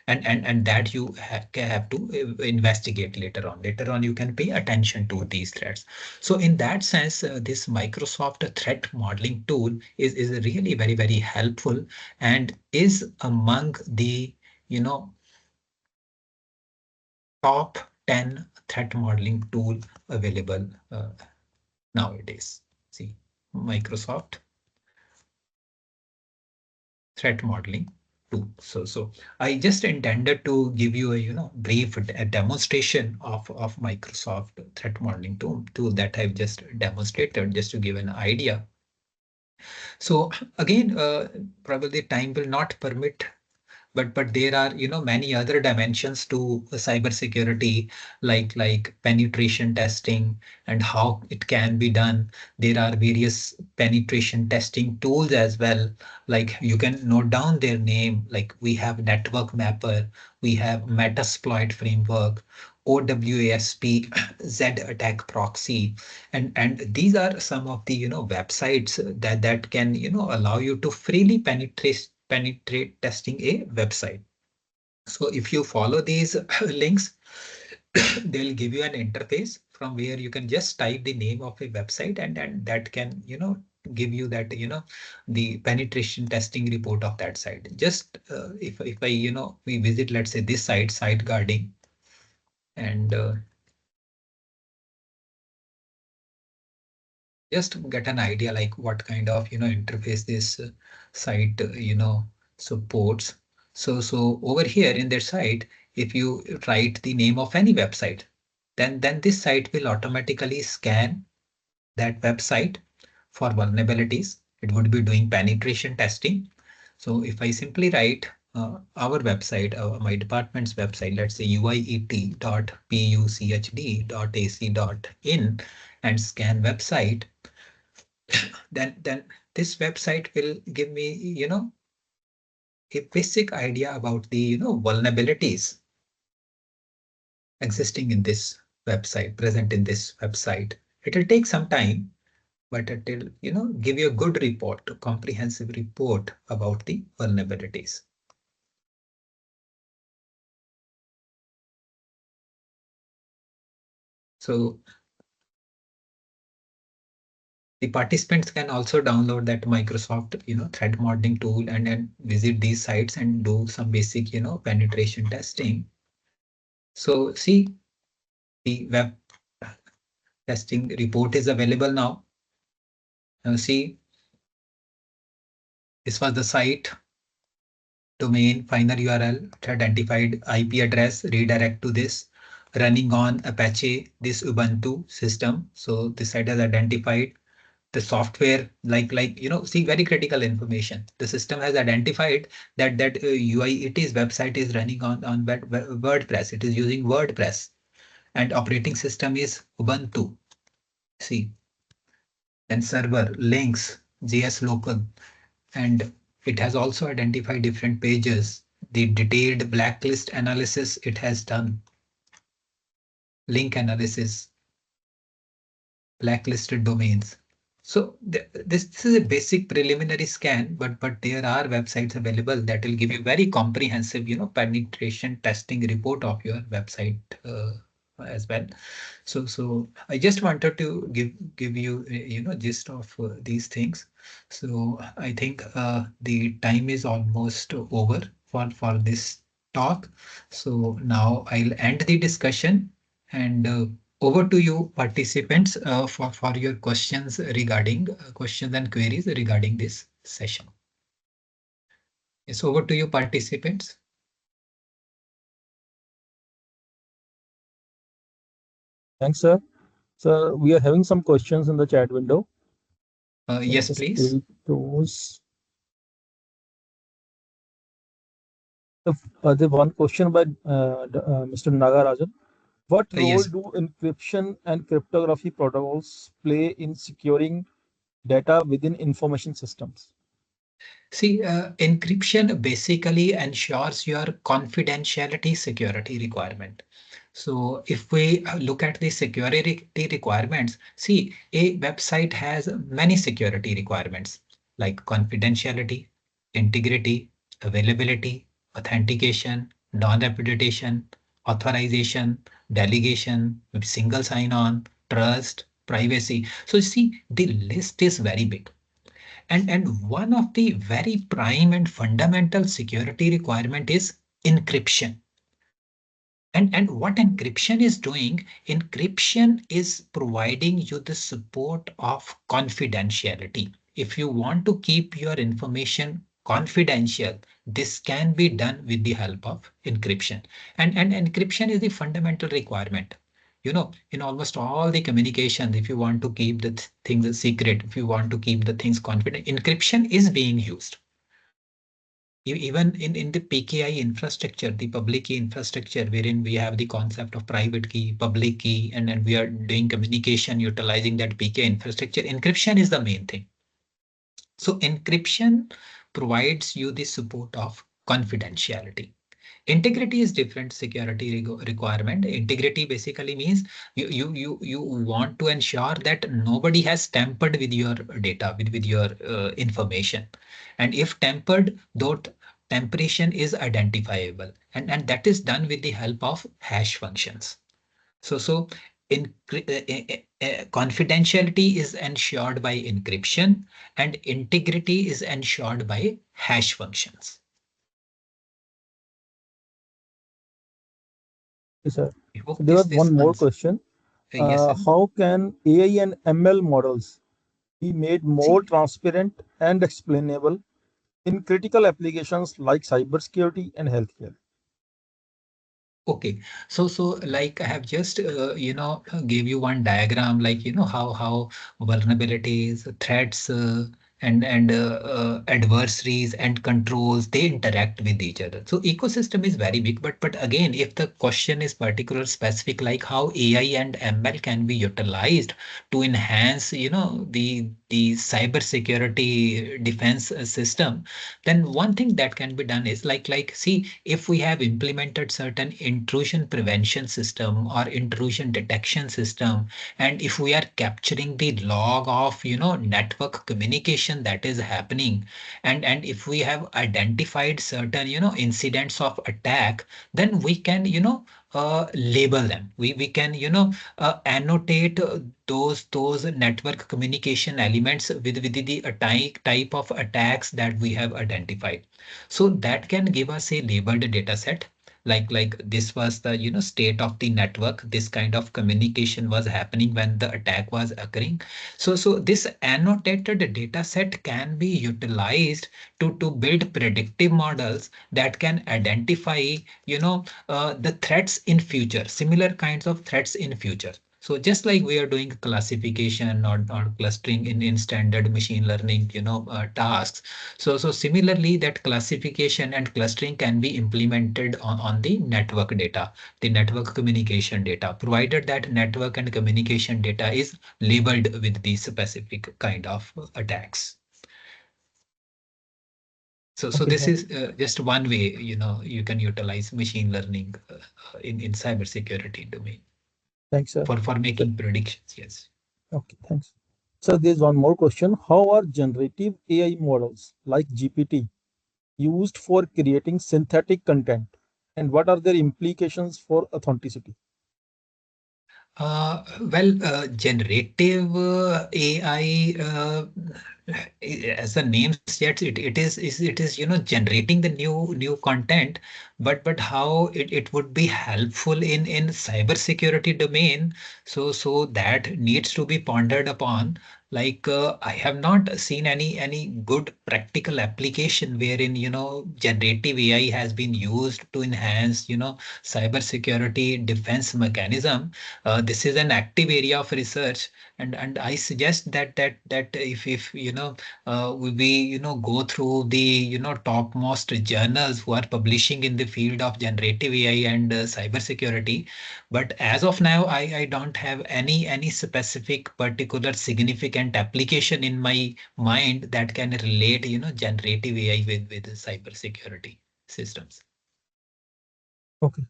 B: and that you have to investigate later on. Later on, you can pay attention to these threats. So in that sense, this Microsoft threat modeling tool is really very, very helpful, and is among the top 10 threat modeling tool available nowadays. See, Microsoft threat modeling too. So I just intended to give you a brief demonstration of Microsoft threat modeling tool that I've just demonstrated, just to give an idea. So again, probably time will not permit, but there are many other dimensions to cybersecurity, like penetration testing and how it can be done. There are various penetration testing tools as well, like you can note down their name. Like we have network mapper, we have metasploit framework, OWASP, Z attack proxy, and these are some of the websites that can allow you to freely penetrate testing a website. So if you follow these links, they'll give you an interface from where you can just type the name of a website, and that can give you that the penetration testing report of that site. Just if I we visit, let's say, this site guarding, and just get an idea like what kind of interface this site supports. So over here in their site, if you write the name of any website, then this site will automatically scan that website for vulnerabilities. It would be doing penetration testing. So if I simply write our website, my department's website, let's say uiet.puchd.ac.in, and scan website, then this website will give me a basic idea about the vulnerabilities existing in this website, present in this website. It will take some time, but it will give you a good report, a comprehensive report about the vulnerabilities. So the participants can also download that Microsoft threat modeling tool, and then visit these sites and do some basic penetration testing. So see, the web testing report is available now. Now see, this was the site, domain, final URL, identified IP address, redirect to this, running on Apache, this Ubuntu system. So this site has identified the software, see, very critical information. The system has identified that UIET's website is running on WordPress. It is using WordPress, and operating system is Ubuntu. See, then server links, JS local, and it has also identified different pages. The detailed blacklist analysis it has done, link analysis, blacklisted domains. So this is a basic preliminary scan, but there are websites available that will give you very comprehensive, penetration testing report of your website as well. So I just wanted to give you gist of these things. So I think the time is almost over for this talk. So now I'll end the discussion, and over to you, participants, for your questions regarding questions and queries regarding this session. Yes, over to you, participants.
A: Thanks, sir. Sir, we are having some questions in the chat window. Can you
B: Yes,
A: just
B: please.
A: read those? There's one question by Mr. Nagarajan. What role
B: Yes.
A: do encryption and cryptography protocols play in securing data within information systems?
B: See, encryption basically ensures your confidentiality security requirement. So if we look at the security requirements, see, a website has many security requirements like confidentiality, integrity, availability, authentication, non-repudiation, authorization, delegation, single sign-on, trust, privacy. So you see, the list is very big. And one of the very prime and fundamental security requirement is encryption. And what encryption is doing, encryption is providing you the support of confidentiality. If you want to keep your information confidential, this can be done with the help of encryption. And encryption is the fundamental requirement. You know, in almost all the communications, if you want to keep the things secret, if you want to keep the things confident, encryption is being used. Even in the PKI infrastructure, the public key infrastructure, wherein we have the concept of private key, public key, and then we are doing communication utilizing that PKI infrastructure, encryption is the main thing. So encryption provides you the support of confidentiality. Integrity is different security requirement. Integrity basically means you want to ensure that nobody has tampered with your data, with your information. And if tampered, that tamperation is identifiable. And that is done with the help of hash functions. So in confidentiality is ensured by encryption and integrity is ensured by hash functions.
A: Yes, sir.
B: I
A: So
B: hope
A: there was one
B: this
A: more
B: answer.
A: question.
B: Yes, sir.
A: How can AI and ML models be made more
B: See,
A: transparent and explainable in critical applications like cybersecurity and healthcare?
B: okay. So like I have just gave you one diagram, like how vulnerabilities, threats, and adversaries and controls, they interact with each other. So ecosystem is very big, but again, if the question is particular specific, like how AI and ML can be utilized to enhance the cyber security defense system, then one thing that can be done is like see, if we have implemented certain intrusion prevention system or intrusion detection system, and if we are capturing the log of network communication that is happening, and if we have identified certain incidents of attack, then we can label them. We can annotate those network communication elements with the type of attacks that we have identified. So that can give us a labeled data set, like this was the state of the network, this kind of communication was happening when the attack was occurring. So this annotated data set can be utilized to build predictive models that can identify the threats in future, similar kinds of threats in future. So just like we are doing classification or clustering in standard machine learning tasks, so similarly, that classification and clustering can be implemented on the network data, the network communication data, provided that network and communication data is labeled with the specific kind of attacks. So
A: Okay,
B: this
A: sir.
B: is just one way, you can utilize machine learning in cybersecurity domain
A: Thanks, sir.
B: for
A: So,
B: making predictions. Yes.
A: okay, thanks. So there's one more question. How are generative AI models like GPT used for creating synthetic content? And what are their implications for authenticity?
B: Generative AI as the name suggests, it is generating the new content, but how it would be helpful in cyber security domain. So that needs to be pondered upon. Like I have not seen any good practical application wherein generative AI has been used to enhance cyber security defense mechanism. This is an active area of research, and I suggest that if we go through the topmost journals who are publishing in the field of generative AI and cyber security. But as of now, I don't have any specific particular significant application in my mind that can relate generative AI with cyber security systems.
A: Okay.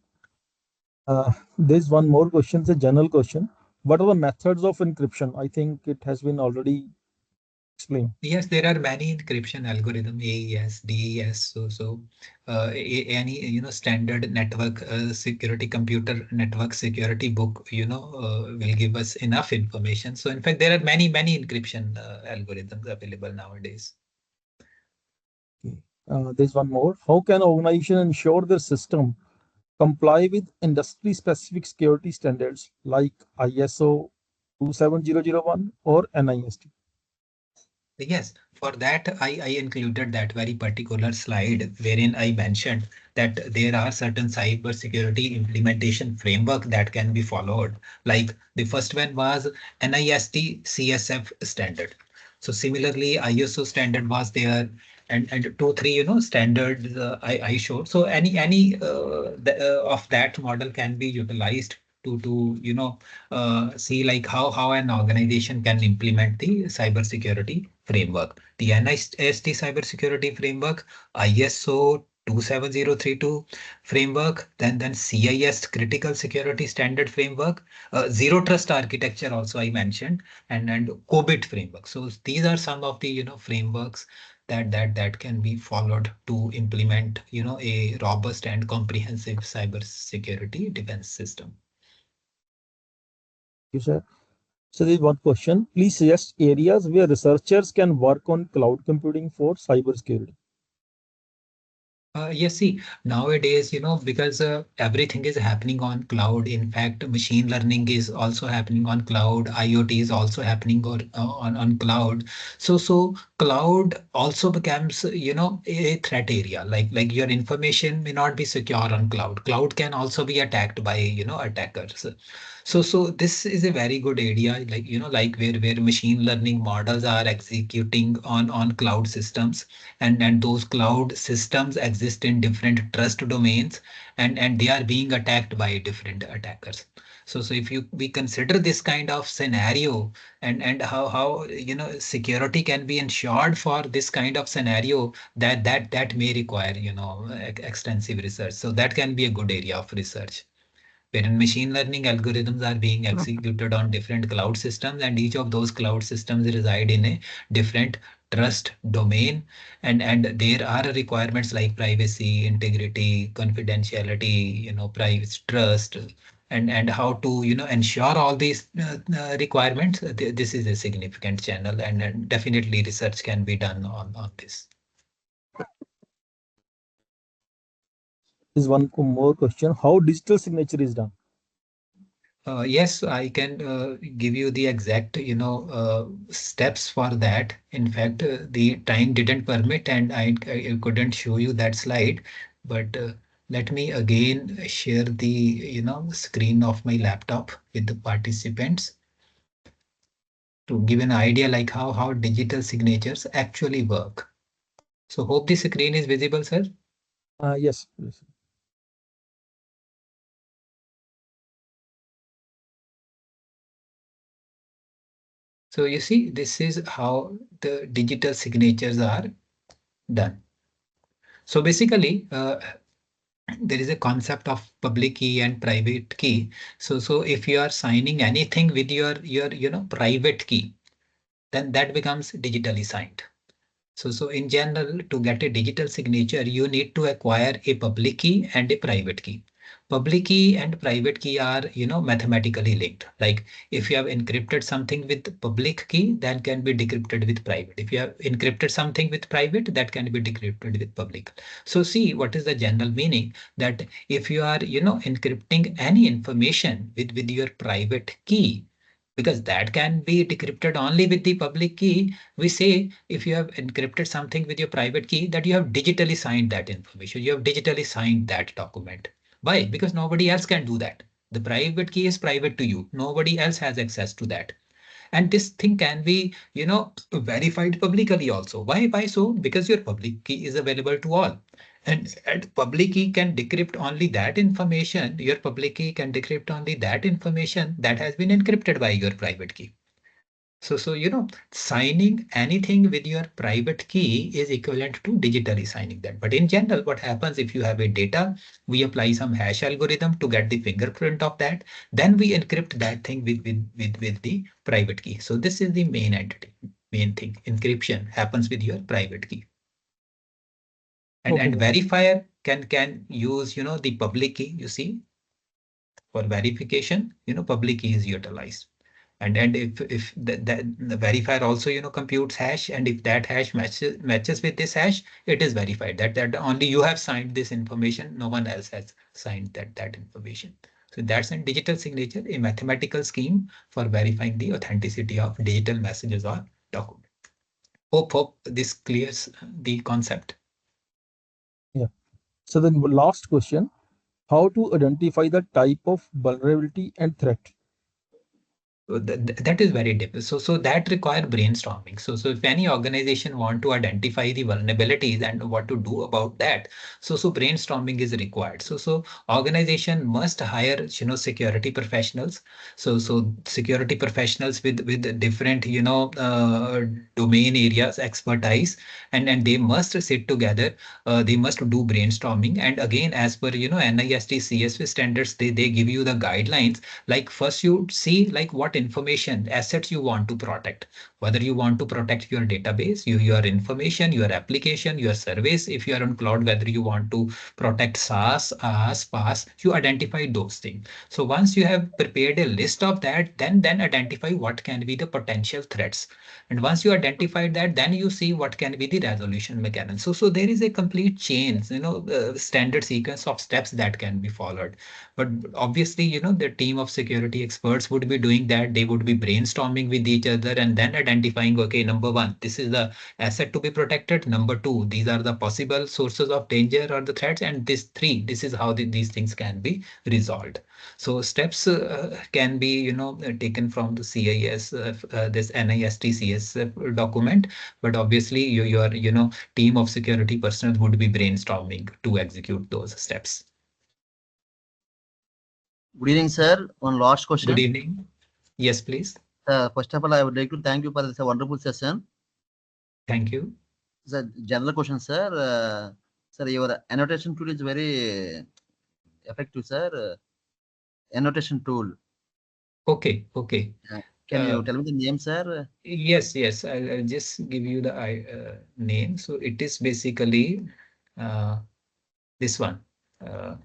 A: There's one more question, it's a general question. What are the methods of encryption? I think it has been already explained.
B: Yes, there are many encryption algorithm, AES, DES. Any standard network security, computer network security book will give us enough information. So in fact, there are many encryption algorithms available nowadays.
A: Okay. There's one more. How can organization ensure their system comply with industry-specific security standards like ISO 27001 or NIST?
B: Yes, for that, I included that very particular slide wherein I mentioned that there are certain cyber security implementation framework that can be followed. Like the first one was NIST CSF standard. So similarly, ISO standard was there, and two, three, standards I showed. So of that model can be utilized to see like how an organization can implement the cybersecurity framework. The NIST cybersecurity framework, ISO 27032 framework, then CIS critical security standard framework, zero trust architecture also I mentioned, and COBIT framework. So these are some of the frameworks that can be followed to implement a robust and comprehensive cybersecurity defense system.
A: You sir. So there's one question. Please suggest areas where researchers can work on cloud computing for cybersecurity.
B: Yes, see, nowadays, because everything is happening on cloud. In fact, machine learning is also happening on cloud. IoT is also happening on cloud. So cloud also becomes, a threat area. Like your information may not be secure on cloud. Cloud can also be attacked by, attackers. So this is a very good area, like like where machine learning models are executing on cloud systems, and those cloud systems exist in different trust domains, and they are being attacked by different attackers. So if we consider this kind of scenario, and how security can be ensured for this kind of scenario, that may require extensive research. So that can be a good area of research, wherein machine learning algorithms are being executed on different cloud systems, and each of those cloud systems reside in a different trust domain, and there are requirements like privacy, integrity, confidentiality, privacy, trust, and how to ensure all these requirements. This is a significant channel, and definitely research can be done on this.
A: There's one more question. How digital signature is done?
B: Yes, I can give you the exact, steps for that. In fact, the time didn't permit, and I couldn't show you that slide. But let me again share the, screen of my laptop with the participants to give an idea like how digital signatures actually work. So hope the screen is visible, sir.
A: Yes. Yes.
B: So you see, this is how the digital signatures are done. So basically, there is a concept of public key and private key. So if you are signing anything with your private key, then that becomes digitally signed. So in general, to get a digital signature, you need to acquire a public key and a private key. Public key and private key are, mathematically linked. Like if you have encrypted something with public key, that can be decrypted with private. If you have encrypted something with private, that can be decrypted with public. So see what is the general meaning, that if you are, encrypting any information with your private key, because that can be decrypted only with the public key. We say if you have encrypted something with your private key, that you have digitally signed that information, you have digitally signed that document. Why? Because nobody else can do that. The private key is private to you, nobody else has access to that. And this thing can be, verified publicly also. Why so? Because your public key is available to all. And public key can decrypt only that information. Your public key can decrypt only that information that has been encrypted by your private key. So, signing anything with your private key is equivalent to digitally signing that. But in general, what happens if you have a data, we apply some hash algorithm to get the fingerprint of that, then we encrypt that thing with the private key. So this is the main entity, main thing. Encryption happens with your private key. And
A: Okay.
B: verifier can use, the public key, you see, for verification, public key is utilized. And if that the verifier also computes hash, and if that hash matches with this hash, it is verified that only you have signed this information, no one else has signed that information. So that's a digital signature, a mathematical scheme for verifying the authenticity of digital messages or document. Hope this clears the concept.
A: Yeah. So then last question, how to identify the type of vulnerability and threat?
B: So that is very difficult. So that require brainstorming. So if any organization want to identify the vulnerabilities and what to do about that, so brainstorming is required. So organization must hire security professionals. So security professionals with different domain areas expertise, and they must sit together. They must do brainstorming. And again, as per NIST CSV standards, they give you the guidelines. Like first you see like what information assets you want to protect, whether you want to protect your database, your information, your application, your service. If you are on cloud, whether you want to protect SaaS, IaaS, PaaS, you identify those things. So once you have prepared a list of that, then identify what can be the potential threats. And once you identify that, then you see what can be the resolution mechanism. So there is a complete chain, standard sequence of steps that can be followed. But obviously, the team of security experts would be doing that. They would be brainstorming with each other and then identifying, okay, number one, this is the asset to be protected. Number two, these are the possible sources of danger or the threats. And this three, this is how these things can be resolved. So steps can be, taken from the CIS, this NIST document. But obviously, your team of security personnel would be brainstorming to execute those steps.
C: Good evening, sir. One last
B: Good
C: question.
B: evening. Yes, please.
C: First of all, I would like to thank you for this wonderful session.
B: Thank you.
C: It's a general question, sir. Sir, your annotation tool is very effective, sir. Annotation tool.
B: Okay.
C: Can you
B: Uh,
C: tell me the name, sir?
B: yes. I'll just give you the name. So it is basically uh, this one. Uh,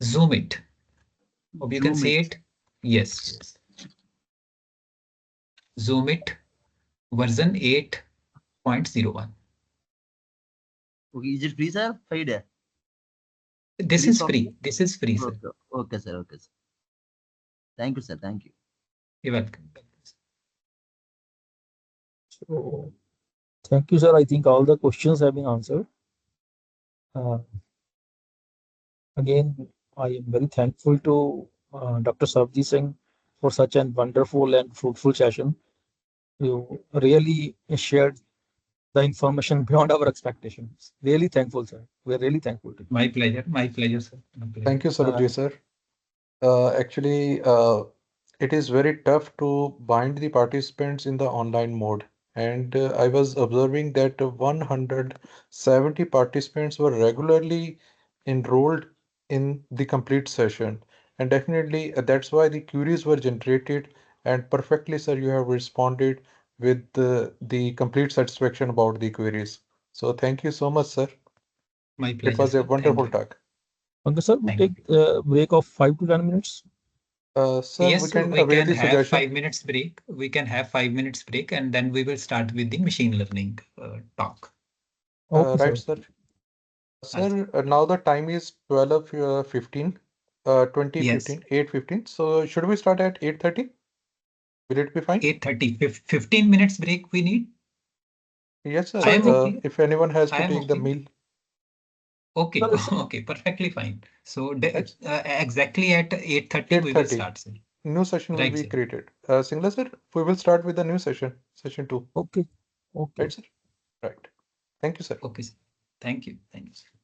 B: Zoom it. Hope you can
C: Zoom
B: see
C: it.
B: it. Yes. Zoom it version 8.01.
C: Okay, is it free, sir? Paid?
B: This
C: Free
B: is
C: software?
B: free. This is free, sir.
C: Okay, okay, sir. Okay, sir. Thank you, sir. Thank you.
B: You're welcome.
A: So thank you, sir. I think all the questions have been answered. Uh, Again, I am very thankful to Dr. Sarbjeet Singh for such a wonderful and fruitful session. You really shared the information beyond our expectations. Really thankful, sir. We're really thankful to you.
B: My pleasure. My pleasure, sir. My pleasure.
D: Thank you, Sarabjit sir. Actually, it is very tough to bind the participants in the online mode. And I was observing that 170 participants were regularly enrolled in the complete session. And definitely that's why the queries were generated. And perfectly, sir, you have responded with the complete satisfaction about the queries. So thank you so much, sir.
B: My
D: It
B: pleasure,
D: was a
B: sir. Thank
D: wonderful
B: you.
D: talk.
A: Pankaj sir, we
B: Thank
A: take
B: you.
A: a break of 5 to 10 minutes.
D: Sir, we
B: Yes,
D: can
B: we
D: await
B: can
D: the
B: have
D: suggestion.
B: 5 minutes break. We can have 5 minutes break, and then we will start with the machine learning talk.
A: Okay,
D: Right,
A: sir.
D: sir.
B: Right.
D: Sir, now the time is 12 15, 20
B: Yes,
D: 15, 8:15. So should we start at 8:30? Will it be fine?
B: 8:30. 15 minutes break we need.
D: Yes, sir.
A: So
B: I
A: I
B: am
A: think,
B: okay.
D: If anyone has
B: I
D: to
B: am
D: take the
B: okay.
D: meal,
B: Okay,
A: sir,
B: okay, perfectly fine. So
D: right?
B: exactly at 8:30 we will
D: 8:30.
B: start, sir.
D: New session will
B: Right,
D: be
B: sir.
D: created. Singla sir, we will start with the new session, session 2.
A: okay, okay.
D: Right, sir? Right. Thank you, sir.
B: Okay, sir. Thank you. Thank you, sir.